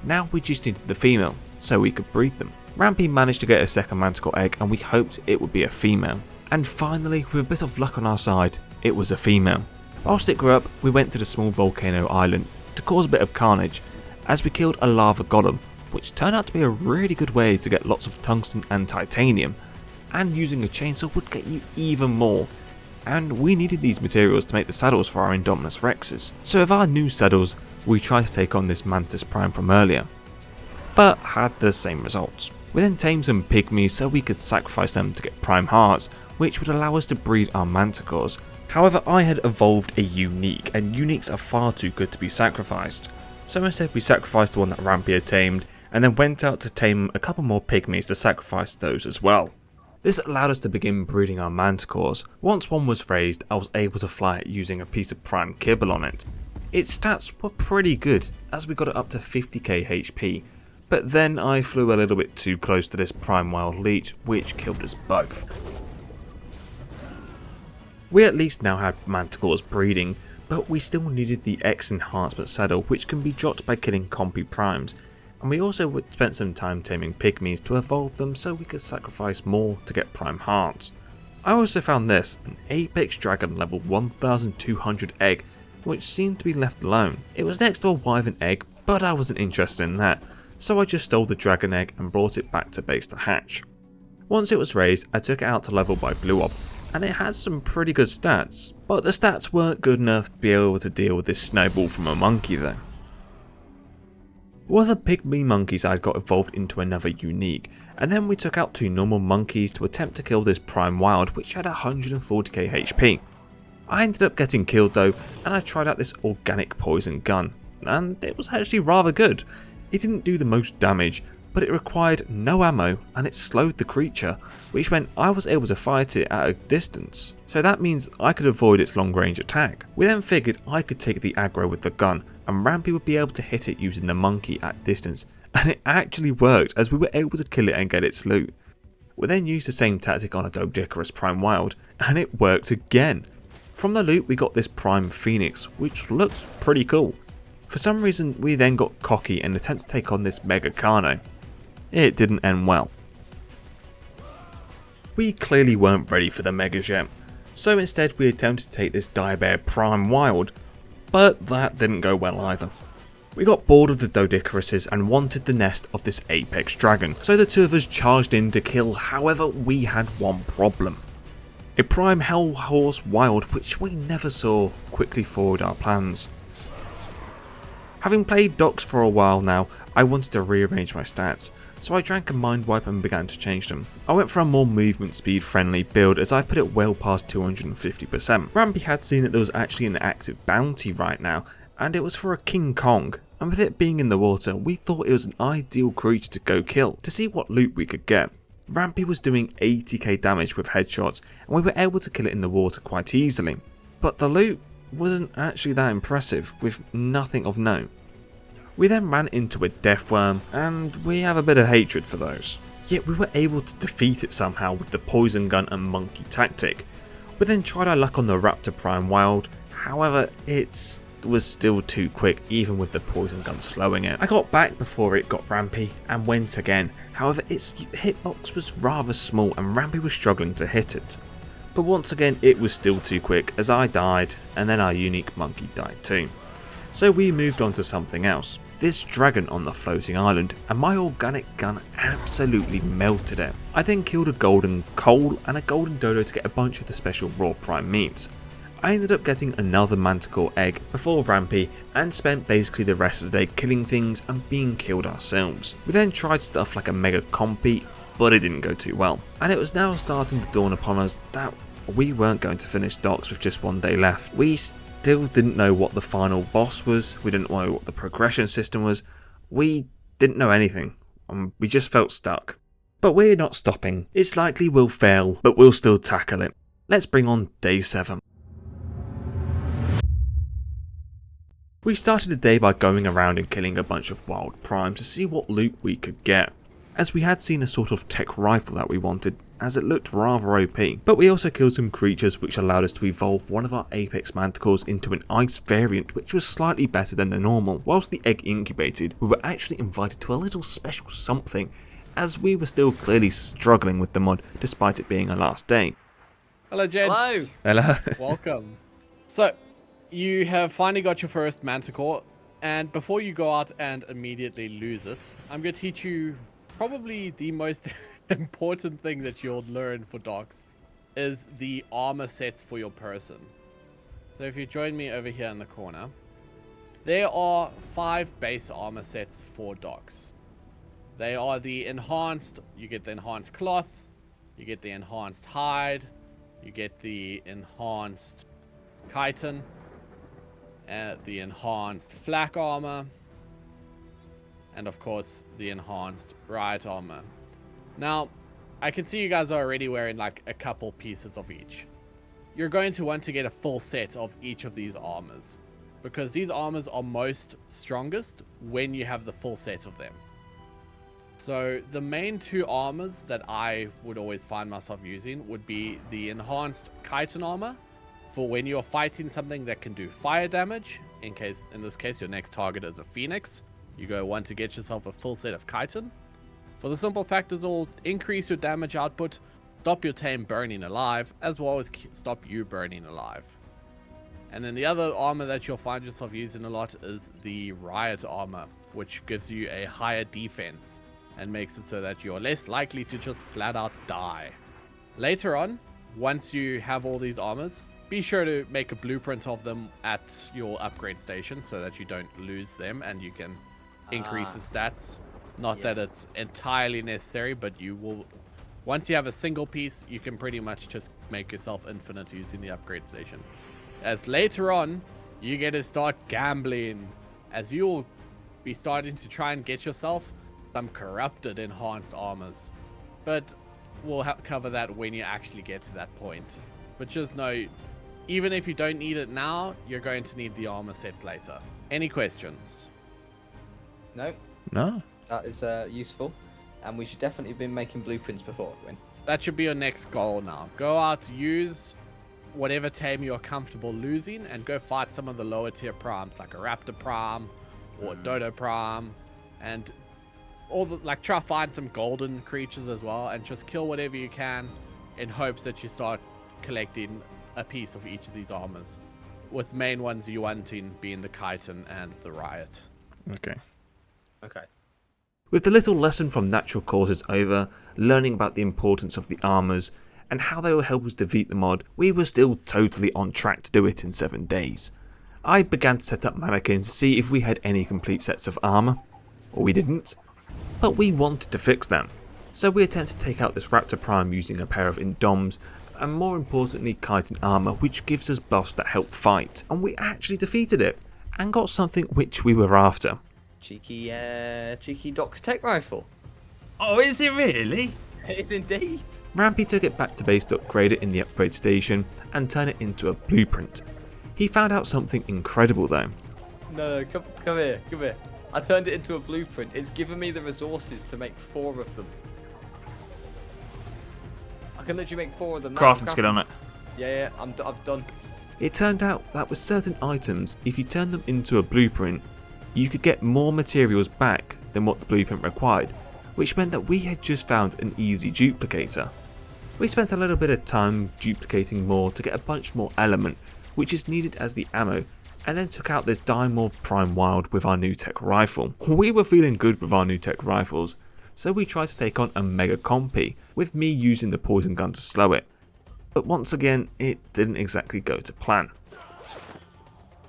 Now we just needed the female, so we could breed them. Rampy managed to get a second Manticore egg and we hoped it would be a female. And finally, with a bit of luck on our side, it was a female. Whilst it grew up, we went to the small volcano island to cause a bit of carnage, as we killed a lava golem, which turned out to be a really good way to get lots of tungsten and titanium, and using a chainsaw would get you even more, and we needed these materials to make the saddles for our Indominus Rexes. So with our new saddles, we tried to take on this Mantis Prime from earlier, but had the same results. We then tamed some pygmies so we could sacrifice them to get prime hearts, which would allow us to breed our manticores. However, I had evolved a unique, and uniques are far too good to be sacrificed. So instead we sacrificed the one that Rampy had tamed, and then went out to tame a couple more pygmies to sacrifice those as well. This allowed us to begin breeding our manticores. Once one was raised, I was able to fly it using a piece of prime kibble on it. Its stats were pretty good, as we got it up to 50k HP, but then I flew a little bit too close to this prime wild leech, which killed us both. We at least now had manticores breeding, but we still needed the X enhancement saddle, which can be dropped by killing compy primes, and we also spent some time taming pygmies to evolve them so we could sacrifice more to get prime hearts. I also found this, an Apex Dragon level 1200 egg, which seemed to be left alone. It was next to a wyvern egg, but I wasn't interested in that, so I just stole the dragon egg and brought it back to base to hatch. Once it was raised, I took it out to level by Blue Ob, and it had some pretty good stats, but the stats weren't good enough to be able to deal with this snowball from a monkey though. One of the pygmy monkeys I got evolved into another unique, and then we took out two normal monkeys to attempt to kill this prime wild, which had 140k HP. I ended up getting killed though, and I tried out this organic poison gun, and it was actually rather good. It didn't do the most damage, but it required no ammo and it slowed the creature, which meant I was able to fight it at a distance, so that means I could avoid its long range attack. We then figured I could take the aggro with the gun, and Rampy would be able to hit it using the monkey at distance, and it actually worked as we were able to kill it and get its loot. We then used the same tactic on a Doedicurus Prime Wild, and it worked again. From the loot we got this Prime Phoenix, which looks pretty cool. For some reason we then got cocky and attempted to take on this Mega Carno. It didn't end well. We clearly weren't ready for the Megas yet, so instead we attempted to take this Direbear Prime Wild, but that didn't go well either. We got bored of the Doedicuruses and wanted the nest of this Apex Dragon, so the two of us charged in to kill. However, we had one problem. A Prime Hell Horse Wild, which we never saw, quickly forward our plans. Having played Docks for a while now, I wanted to rearrange my stats, so I drank a mind wipe and began to change them. I went for a more movement speed friendly build as I put it well past 250%. Rampy had seen that there was actually an active bounty right now, and it was for a King Kong, and with it being in the water, we thought it was an ideal creature to go kill, to see what loot we could get. Rampy was doing 80k damage with headshots, and we were able to kill it in the water quite easily. But the loot wasn't actually that impressive, with nothing of note. We then ran into a death worm, and we have a bit of hatred for those. Yet we were able to defeat it somehow with the poison gun and monkey tactic. We then tried our luck on the Raptor Prime Wild, however it was still too quick even with the poison gun slowing it. I got back before it got Rampy and went again, however its hitbox was rather small and Rampy was struggling to hit it. But once again it was still too quick as I died and then our unique monkey died too. So we moved on to something else, this dragon on the floating island, and my organic gun absolutely melted it. I then killed a golden coal and a golden dodo to get a bunch of the special raw prime meats. I ended up getting another manticore egg before Rampy and spent basically the rest of the day killing things and being killed ourselves. We then tried stuff like a mega compete, but it didn't go too well. And it was now starting to dawn upon us that we weren't going to finish Docks with just one day left. We still didn't know what the final boss was, we didn't know what the progression system was, we didn't know anything, and we just felt stuck. But we're not stopping. It's likely we'll fail, but we'll still tackle it. Let's bring on day 7. We started the day by going around and killing a bunch of wild primes to see what loot we could get, as we had seen a sort of tech rifle that we wanted, as it looked rather OP. But we also killed some creatures which allowed us to evolve one of our apex manticores into an ice variant which was slightly better than the normal. Whilst the egg incubated, we were actually invited to a little special something, as we were still clearly struggling with the mod despite it being our last day. Hello, gents. Hello. Hello. Welcome. So, you have finally got your first manticore, and before you go out and immediately lose it, I'm going to teach you probably the most important thing that you'll learn for Docks is the armor sets for your person. So if you join me over here in the corner, there are 5 base armor sets for Docks. They are the enhanced, you get the enhanced cloth, you get the enhanced hide, you get the enhanced chitin, the enhanced flak armor, and of course the enhanced riot armor. Now, I can see you guys are already wearing like a couple pieces of each. You're going to want to get a full set of each of these armors, because these armors are most strongest when you have the full set of them. So the main 2 armors that I would always find myself using would be the enhanced chitin armor for when you're fighting something that can do fire damage. In this case your next target is a phoenix, you go want to get yourself a full set of chitin. For the simple fact is it'll increase your damage output, stop your tame burning alive, as well as stop you burning alive. And then the other armor that you'll find yourself using a lot is the riot armor, which gives you a higher defense and makes it so that you're less likely to just flat out die. Later on, once you have all these armors, be sure to make a blueprint of them at your upgrade station so that you don't lose them and you can increase the stats. Not that it's entirely necessary, but you will, once you have a single piece, you can pretty much just make yourself infinite using the upgrade station. As later on, you get to start gambling, as you'll be starting to try and get yourself some corrupted enhanced armors. But we'll cover that when you actually get to that point. But just know, even if you don't need it now, you're going to need the armor sets later. Any questions? No. No. That is useful, and we should definitely have been making blueprints before, Win. That should be your next goal now. Go out, use whatever tame you're comfortable losing, and go fight some of the lower tier primes, like a Raptor Prime or a Dodo Prime, and all the, like, try to find some golden creatures as well, and just kill whatever you can in hopes that you start collecting a piece of each of these armors, with main ones you wanting being the chitin and the riot. Okay. With the little lesson from NaturalCauzes over, learning about the importance of the armors and how they will help us defeat the mod, we were still totally on track to do it in 7 days. I began to set up mannequins to see if we had any complete sets of armor. Well, we didn't, but we wanted to fix them. So we attempted to take out this Raptor Prime using a pair of Indoms, and more importantly chitin armor, which gives us buffs that help fight, and we actually defeated it. and got something which we were after. Cheeky Doc's tech rifle. Oh, is it really? It is indeed. Rampy took it back to base to upgrade it in the upgrade station and turn it into a blueprint. He found out something incredible though. No, come here. I turned it into a blueprint. It's given me the resources to make 4 of them. I can literally make 4 of them now. Crafting skill on it. Yeah, I've done. It turned out that with certain items, if you turn them into a blueprint, you could get more materials back than what the blueprint required, which meant that we had just found an easy duplicator. We spent a little bit of time duplicating more to get a bunch more element, which is needed as the ammo, and then took out this Dimorph Prime Wild with our new tech rifle. We were feeling good with our new tech rifles, so we tried to take on a Mega Compy, with me using the poison gun to slow it. But once again, it didn't exactly go to plan.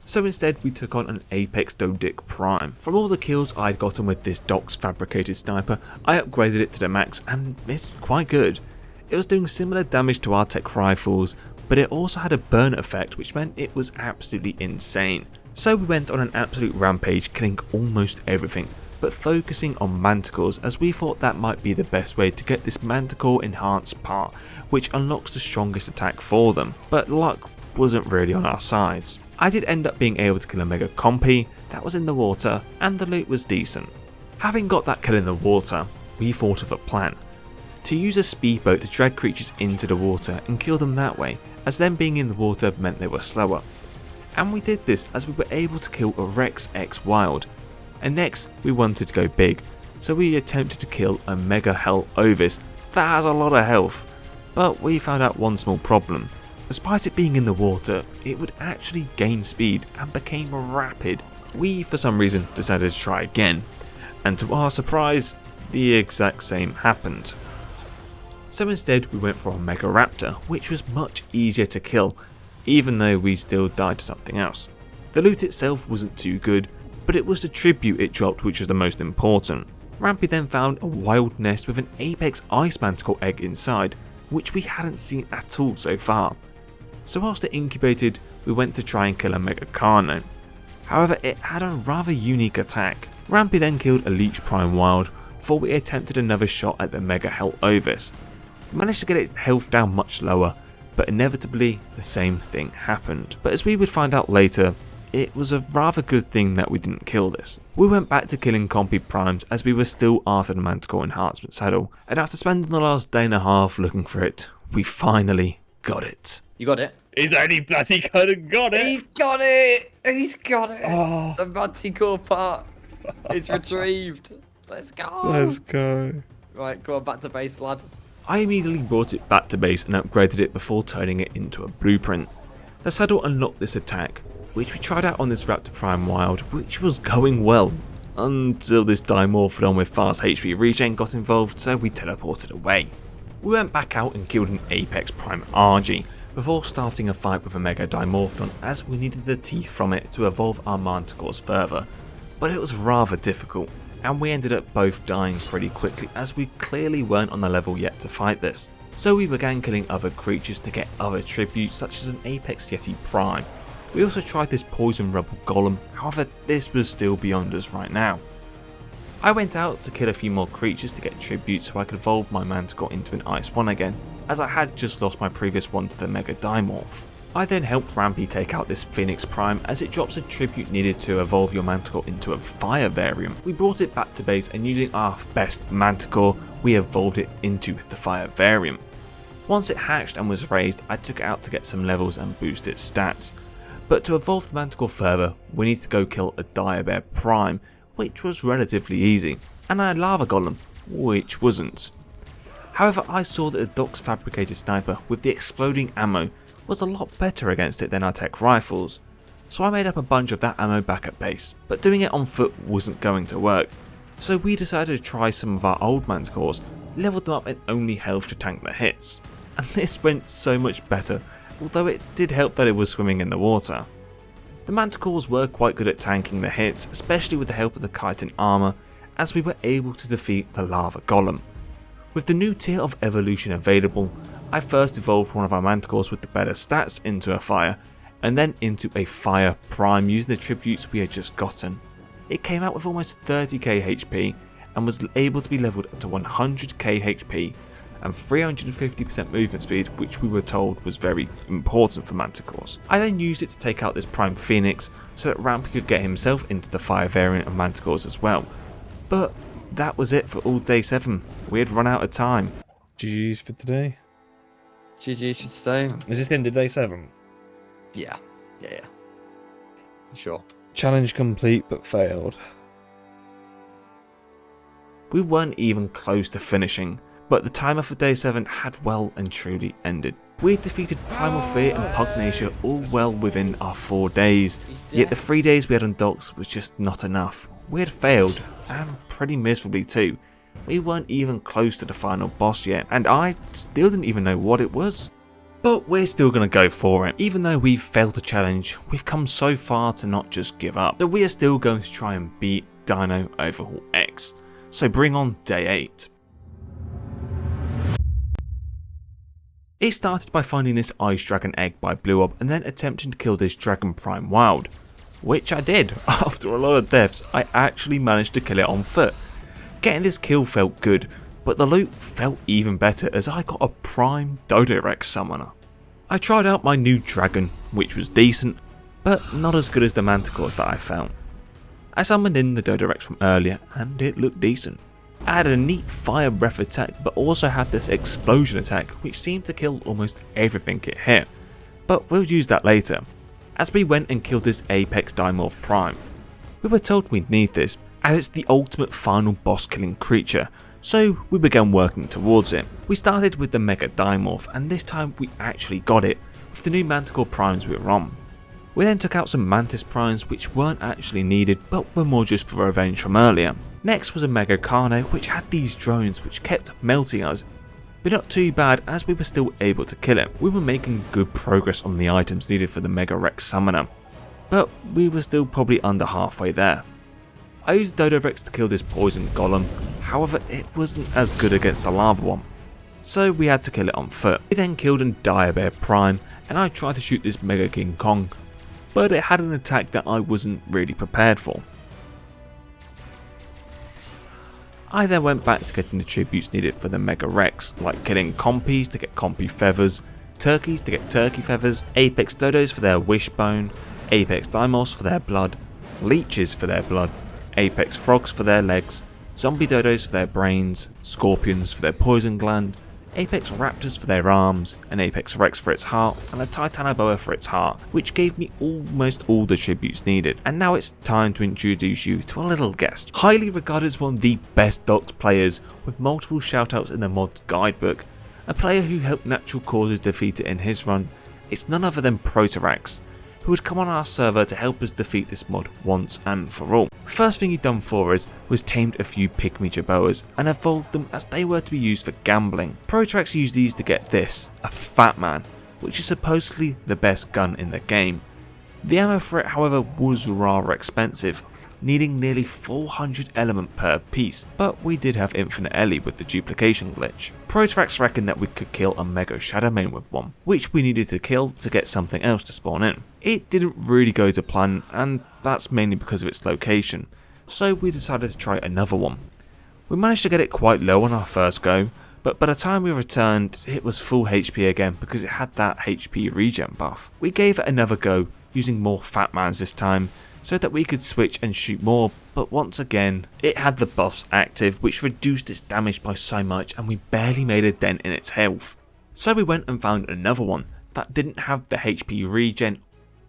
So instead we took on an Apex Dodic Prime. From all the kills I'd gotten with this Doc's fabricated sniper, I upgraded it to the max and it's quite good. It was doing similar damage to our tech rifles, but it also had a burn effect which meant it was absolutely insane. So we went on an absolute rampage, killing almost everything, but focusing on manticores as we thought that might be the best way to get this manticore enhanced part, which unlocks the strongest attack for them, but luck wasn't really on our sides. I did end up being able to kill a Mega Compy that was in the water, and the loot was decent. Having got that kill in the water, we thought of a plan. To use a speedboat to drag creatures into the water and kill them that way, as them being in the water meant they were slower. And we did this as we were able to kill a Rex X Wild. And next we wanted to go big, so we attempted to kill a Mega Hell Ovis that has a lot of health. But we found out one small problem. Despite it being in the water, it would actually gain speed and became rapid. We for some reason decided to try again, and to our surprise, the exact same happened. So instead we went for a Mega Raptor, which was much easier to kill, even though we still died to something else. The loot itself wasn't too good, but it was the tribute it dropped which was the most important. Rampy then found a wild nest with an Apex Ice Manticore egg inside, which we hadn't seen at all so far. So whilst it incubated, we went to try and kill a Mega Carno. However, it had a rather unique attack. Rampy then killed a Leech Prime Wild before we attempted another shot at the Mega Hell Ovis. We managed to get its health down much lower, but inevitably the same thing happened. But as we would find out later, it was a rather good thing that we didn't kill this. We went back to killing Compy Primes as we were still after the Manticore Enhancement Saddle, and after spending the last day and a half looking for it, we finally got it. You got it? He's only bloody got it. He's got it! He's got it! Oh. The Manticore part is retrieved. Let's go! Let's go. Right, go on, back to base, lad. I immediately brought it back to base and upgraded it before turning it into a blueprint. The saddle unlocked this attack, which we tried out on this Raptor Prime Wild, which was going well, until this Dimorphodon with fast HP regen got involved, so we teleported away. We went back out and killed an Apex Prime RG, before starting a fight with a Mega Dimorphodon as we needed the teeth from it to evolve our Manticores further, but it was rather difficult, and we ended up both dying pretty quickly as we clearly weren't on the level yet to fight this. So we began killing other creatures to get other tributes such as an Apex Yeti Prime. We also tried this Poison Rebel Golem, however this was still beyond us right now. I went out to kill a few more creatures to get tributes so I could evolve my Manticore into an Ice 1 again, as I had just lost my previous one to the Mega Dimorph. I then helped Rampy take out this Phoenix Prime as it drops a tribute needed to evolve your Manticore into a Fire variant. We brought it back to base and using our best Manticore, we evolved it into the Fire variant. Once it hatched and was raised, I took it out to get some levels and boost its stats. But to evolve the Manticore further, we need to go kill a Direbear Prime, which was relatively easy, and a Lava Golem, which wasn't. However, I saw that the Doc's fabricated sniper with the exploding ammo was a lot better against it than our tech rifles, so I made up a bunch of that ammo back at base, but doing it on foot wasn't going to work, so we decided to try some of our old Manticores, leveled them up and only health to tank the hits, and this went so much better, although it did help that it was swimming in the water. The Manticores were quite good at tanking the hits, especially with the help of the chitin armor, as we were able to defeat the Lava Golem. With the new tier of evolution available, I first evolved one of our Manticores with the better stats into a Fire, and then into a Fire Prime using the tributes we had just gotten. It came out with almost 30k HP and was able to be leveled up to 100k HP and 350% movement speed, which we were told was very important for Manticores. I then used it to take out this Prime Phoenix so that Rampy could get himself into the fire variant of Manticores as well. But that was it for all day 7. We had run out of time. GG's for today. GG should stay. Is this the end of day 7? Yeah. Sure. Challenge complete but failed. We weren't even close to finishing, but the timer for day 7 had well and truly ended. We had defeated Primal Fear and Pugnacia all well within our 4 days, yet the 3 days we had on docks was just not enough. We had failed, and pretty miserably too. We weren't even close to the final boss yet, and I still didn't even know what it was. But we're still going to go for it. Even though we've failed the challenge, we've come so far to not just give up. So we are still going to try and beat Dino Overhaul X. So bring on day 8. It started by finding this Ice Dragon egg by Blue Orb and then attempting to kill this Dragon Prime wild. Which I did. After a lot of deaths, I actually managed to kill it on foot. Getting this kill felt good, but the loot felt even better as I got a Prime Proterax summoner. I tried out my new dragon, which was decent, but not as good as the Manticores that I found. I summoned in the Proterax from earlier and it looked decent. I had a neat fire breath attack but also had this explosion attack which seemed to kill almost everything it hit, but we'll use that later. As we went and killed this Apex Dimorph Prime. We were told we'd need this as it's the ultimate final boss killing creature, so we began working towards it. We started with the Mega Dimorph and this time we actually got it with the new Manticore Primes we were on. We then took out some Mantis Primes which weren't actually needed but were more just for revenge from earlier. Next was a Mega Carno which had these drones which kept melting us, but not too bad as we were still able to kill it. We were making good progress on the items needed for the Mega Rex Summoner, but we were still probably under halfway there. I used Dodorex to kill this poison golem, however it wasn't as good against the lava one, so we had to kill it on foot. We then killed a Dire Bear Prime and I tried to shoot this Mega King Kong, but it had an attack that I wasn't really prepared for. I then went back to getting the tributes needed for the Mega Rex, like killing Compies to get Compy Feathers, Turkeys to get Turkey Feathers, Apex Dodos for their Wishbone, Apex Dimorphs for their blood, Leeches for their blood, Apex Frogs for their legs, Zombie Dodos for their brains, Scorpions for their poison gland, Apex Raptors for their arms, an Apex Rex for its heart, and a Titanoboa for its heart, which gave me almost all the tributes needed. And now it's time to introduce you to a little guest. Highly regarded as one of the best Docs players, with multiple shoutouts in the mod's guidebook, a player who helped NaturalCauzes defeat it in his run, it's none other than Proterax, who would come on our server to help us defeat this mod once and for all. First thing he'd done for us was tamed a few pygmy Jaboas and evolved them as they were to be used for gambling. Proterax used these to get this, a Fat Man, which is supposedly the best gun in the game. The ammo for it however was rather expensive, needing nearly 400 element per piece, but we did have infinite Ellie with the duplication glitch. Proterax reckoned that we could kill a Mega Shadowmane with one, which we needed to kill to get something else to spawn in. It didn't really go to plan, and that's mainly because of its location, so we decided to try another one. We managed to get it quite low on our first go, but by the time we returned it was full HP again because it had that HP regen buff. We gave it another go using more Fat Mans this time, so that we could switch and shoot more, but once again it had the buffs active which reduced its damage by so much and we barely made a dent in its health. So we went and found another one that didn't have the HP regen,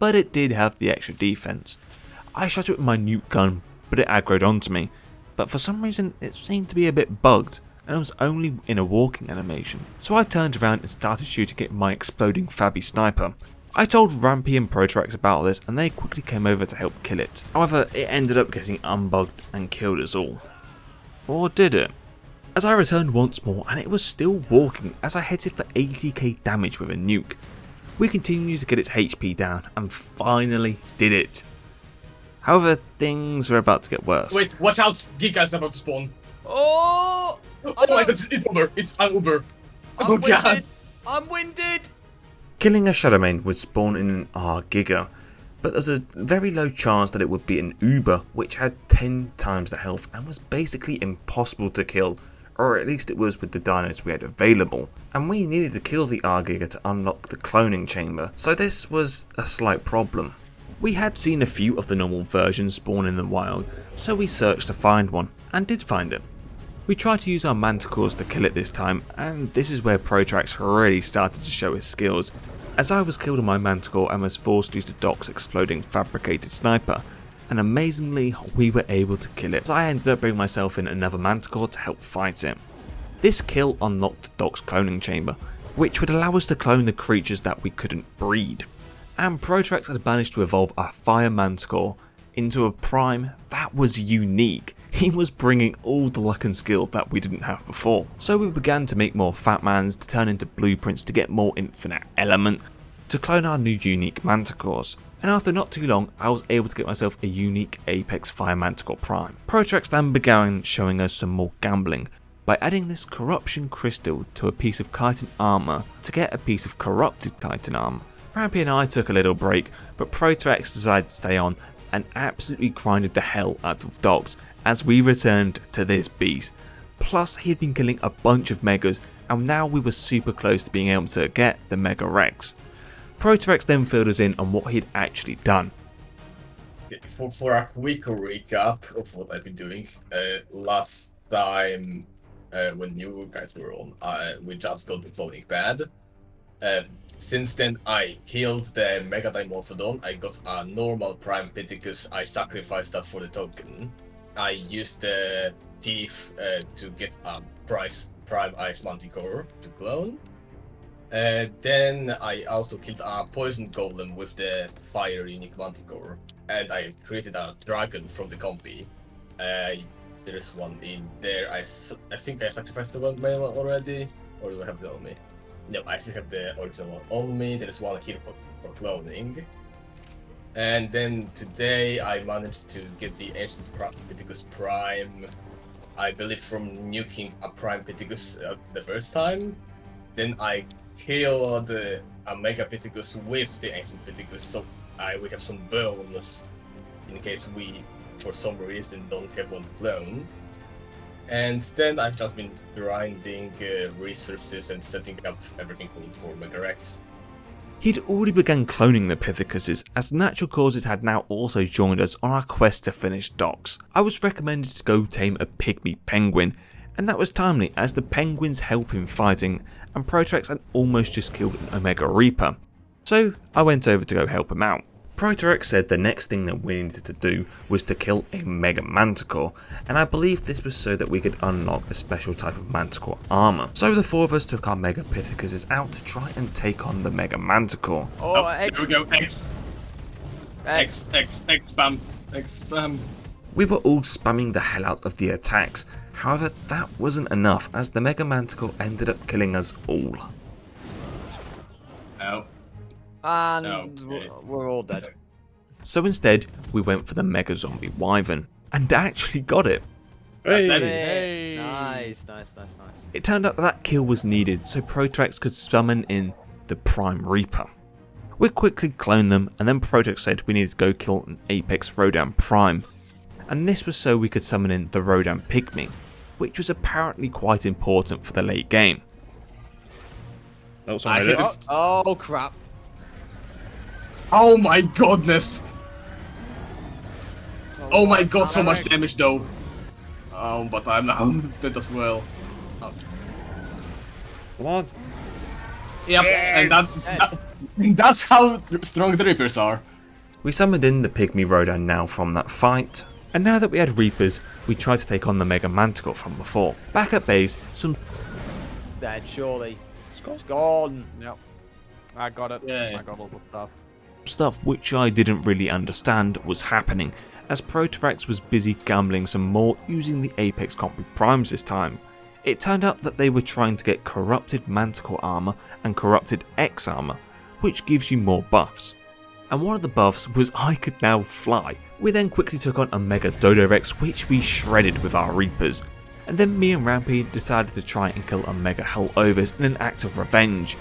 but it did have the extra defense. I shot it with my nuke gun but it aggroed onto me, but for some reason it seemed to be a bit bugged and it was only in a walking animation, so I turned around and started shooting it with my exploding Fabby sniper. I told Rampy and Proterax about this and they quickly came over to help kill it. However, it ended up getting unbugged and killed us all. Or did it? As I returned once more and it was still walking as I headed for 80k damage with a nuke. We continued to get its HP down and finally did it. However, things were about to get worse. Wait, watch out! Giga's about to spawn. Oh! Oh my god, it's over. I'm over. Oh god. I'm winded. Killing a Shadowmane would spawn in an ARK Giga, but there's a very low chance that it would be an Uber, which had 10 times the health and was basically impossible to kill, or at least it was with the dinos we had available. And we needed to kill the ARK Giga to unlock the cloning chamber, so this was a slight problem. We had seen a few of the normal versions spawn in the wild, so we searched to find one, and did find it. We tried to use our manticores to kill it this time, and this is where Proterax really started to show his skills, as I was killed on my manticore and was forced to use the Doc's exploding fabricated sniper, and amazingly we were able to kill it, so I ended up bringing myself in another manticore to help fight it. This kill unlocked the Doc's cloning chamber, which would allow us to clone the creatures that we couldn't breed. And Proterax had managed to evolve our Fire Manticore into a Prime that was unique. He was bringing all the luck and skill that we didn't have before. So we began to make more Fatmans, to turn into blueprints to get more infinite element, to clone our new unique Manticores. And after not too long, I was able to get myself a unique Apex Fire Manticore Prime. Proterax then began showing us some more gambling by adding this Corruption Crystal to a piece of Chitin armor to get a piece of Corrupted Chitin armor. Rampy and I took a little break, but Proterax decided to stay on and absolutely grinded the hell out of Dogs as we returned to this beast. Plus he had been killing a bunch of Megas, and now we were super close to being able to get the Mega Rex. Proterax then filled us in on what he had actually done. For a quick recap of what I've been doing, last time when you guys were on, we just got the cloning pad. Since then I killed the Mega Dimorphodon, I got a normal Prime Piticus, I sacrificed that for the token. I used the Thief to get a Prime Ice Manticore to clone. Then I also killed a Poison Golem with the Fire Unique Manticore. And I created a Dragon from the compy. There's one in there, I think I sacrificed the one male already, or do I have it on me? No, I still have the original one on me. There's one here for cloning. And then today I managed to get the Ancient Piticus Prime, I believe from nuking a Prime Piticus the first time. Then I killed a Mega Piticus with the Ancient Piticus, so we have some bones in case we, for some reason, don't have one clone. And then I've just been grinding resources and setting up everything we need for Mega Rex. He'd already begun cloning the Pithecuses, as NaturalCauzes had now also joined us on our quest to finish Docs. I was recommended to go tame a pygmy penguin, and that was timely as the penguins help in fighting, and Proterax had almost just killed an Omega Reaper. So I went over to go help him out. Proterax said the next thing that we needed to do was to kill a Mega Manticore, and I believe this was so that we could unlock a special type of Manticore armor. So the four of us took our Mega Pithecuses out to try and take on the Mega Manticore. Oh, X. Here we go, X. X spam. We were all spamming the hell out of the attacks, however that wasn't enough as the Mega Manticore ended up killing us all. Oh. And we're all dead. So instead, we went for the Mega Zombie Wyvern, and actually got it. Hey. Nice. It turned out that kill was needed so Proterax could summon in the Prime Reaper. We quickly cloned them, and then Proterax said we needed to go kill an Apex Rodan Prime, and this was so we could summon in the Rodan Pygmy, which was apparently quite important for the late game. Oh crap. Oh my goodness! Oh my god, so much damage though. But I'm now dead as well. Oh. Come on. Yep, Yes. and that's how strong the Reapers are. We summoned in the Pygmy Rodan now from that fight, and now that we had Reapers, we tried to take on the Mega Manticore from before. Back at base, some Dead, surely. It's gone. Yep. I got it. Yeah. I got all the stuff. stuff which I didn't really understand was happening, as Proterax was busy gambling some more using the Apex Compy Primes this time. It turned out that they were trying to get Corrupted Manticore armor and Corrupted X armor, which gives you more buffs. And one of the buffs was I could now fly. We then quickly took on a Mega Dodo Rex, which we shredded with our Reapers. And then me and Rampy decided to try and kill a Mega Hell Overs in an act of revenge.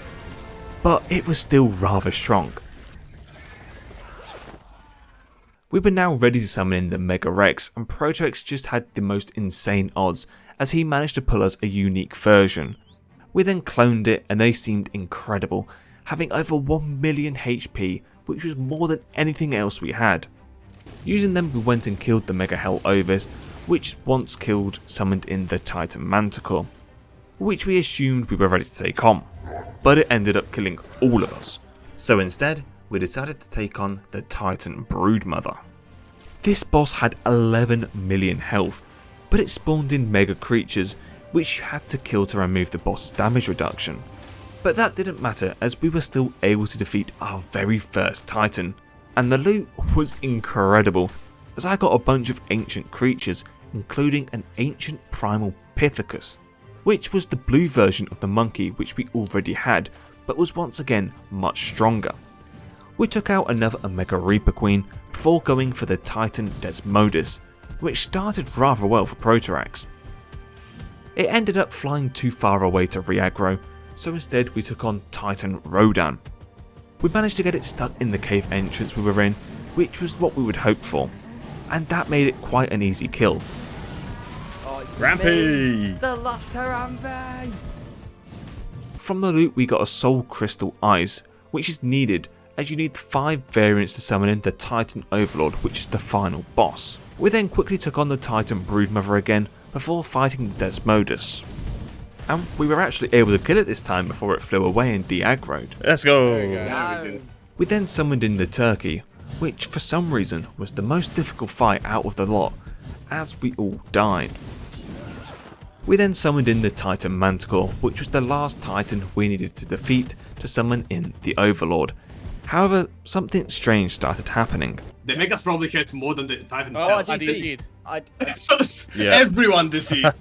but it was still rather strong. We were now ready to summon in the Mega Rex, and Proterax just had the most insane odds as he managed to pull us a unique version. We then cloned it and they seemed incredible, having over 1 million HP, which was more than anything else we had. Using them we went and killed the Mega Hell Ovis, which once killed summoned in the Titan Manticore, which we assumed we were ready to take on, but it ended up killing all of us. So instead, we decided to take on the Titan Broodmother. This boss had 11 million health, but it spawned in mega creatures which you had to kill to remove the boss's damage reduction. But that didn't matter as we were still able to defeat our very first Titan, and the loot was incredible as I got a bunch of ancient creatures, including an ancient Primal Pithecus, which was the blue version of the monkey which we already had, but was once again much stronger. We took out another Omega Reaper Queen before going for the Titan Desmodus, which started rather well for Proterax. It ended up flying too far away to re-aggro, so instead we took on Titan Rodan. We managed to get it stuck in the cave entrance we were in, which was what we would hope for, and that made it quite an easy kill. Oh, it's Rampy! me, the last Rampy! From the loot we got a Soul Crystal Eyes, which is needed as you need 5 variants to summon in the Titan Overlord, which is the final boss. We then quickly took on the Titan Broodmother again before fighting the Desmodus. And we were actually able to kill it this time before it flew away and de-aggroed. Let's go! No. We then summoned in the Turkey, which for some reason was the most difficult fight out of the lot, as we all died. We then summoned in the Titan Manticore, which was the last Titan we needed to defeat to summon in the Overlord. However, something strange started happening. The Megas probably hurt more than the Titan Oh, itself. I deceived. So everyone deceived.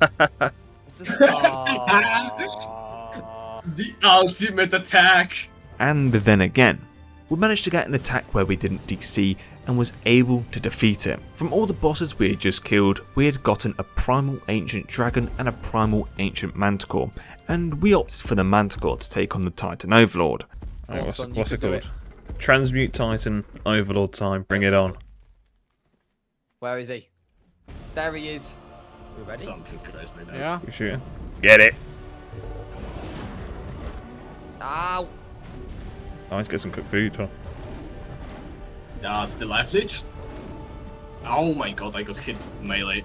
The ultimate attack. And then again, we managed to get an attack where we didn't DC and was able to defeat it. From all the bosses we had just killed, we had gotten a Primal Ancient Dragon and a Primal Ancient Manticore, and we opted for the Manticore to take on the Titan Overlord. Alright, Awesome, you what's it can do called? Transmute Titan, Overlord time, bring it on. Where is he? There he is. We ready? Something crazy like that. Yeah. You shooting? Get it! Ow! Nice, get some cooked food, huh? That's the life leech. Oh my god, I got hit melee.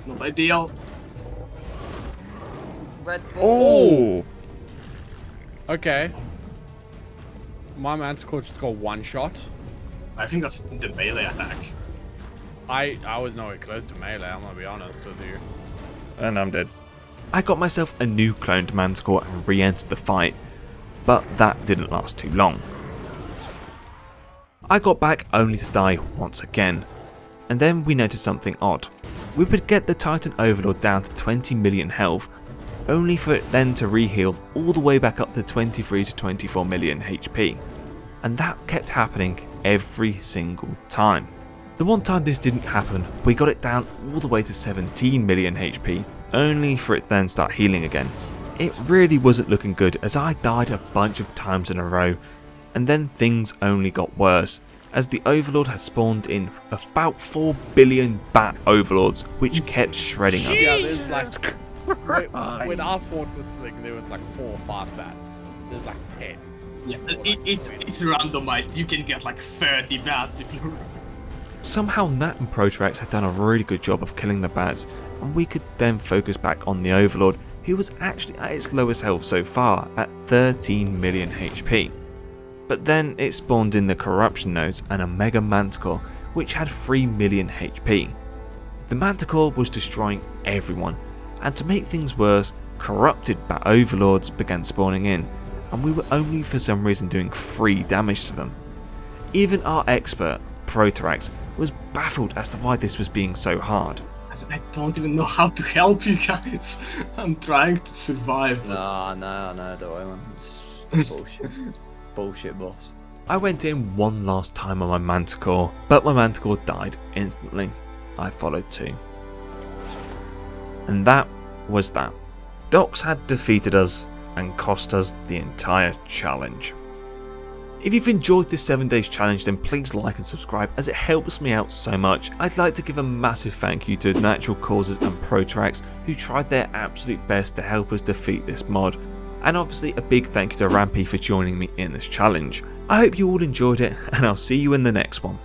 Not ideal. Red ball. Oh! Okay. My Manticore just got one shot. I think that's the melee attack. I was nowhere close to melee, I'm gonna be honest with you. And I'm dead. I got myself a new cloned Manticore and re-entered the fight, but that didn't last too long. I got back only to die once again, and then we noticed something odd. We would get the Titan Overlord down to 20 million health, only for it then to re-heal all the way back up to 23 to 24 million HP. And that kept happening every single time. The one time this didn't happen, we got it down all the way to 17 million HP, only for it to then start healing again. It really wasn't looking good as I died a bunch of times in a row, and then things only got worse, as the Overlord had spawned in about 4 billion bat Overlords, which kept shredding us. Yeah, there's like... when I fought this thing, there was like 4 or 5 bats. There's like 10. Yeah, it's randomized. You can get like 30 bats if you. Somehow Nat and Proterax had done a really good job of killing the bats, and we could then focus back on the Overlord, who was actually at its lowest health so far at 13 million HP. But then it spawned in the Corruption Nodes and a Mega Manticore, which had 3 million HP. The Manticore was destroying everyone, and to make things worse, corrupted Bat Overlords began spawning in, and we were only for some reason doing 3 damage to them. Even our expert, Proterax, was baffled as to why this was being so hard. I don't even know how to help you guys. I'm trying to survive. No, don't worry, man. It's bullshit. Bullshit, boss. I went in one last time on my Manticore, but my Manticore died instantly. I followed too. And that was that. Docs had defeated us, and cost us the entire challenge. If you've enjoyed this 7 days challenge, then please like and subscribe as it helps me out so much. I'd like to give a massive thank you to NaturalCauzes and Proterax, who tried their absolute best to help us defeat this mod. And obviously a big thank you to Rampy for joining me in this challenge. I hope you all enjoyed it, and I'll see you in the next one.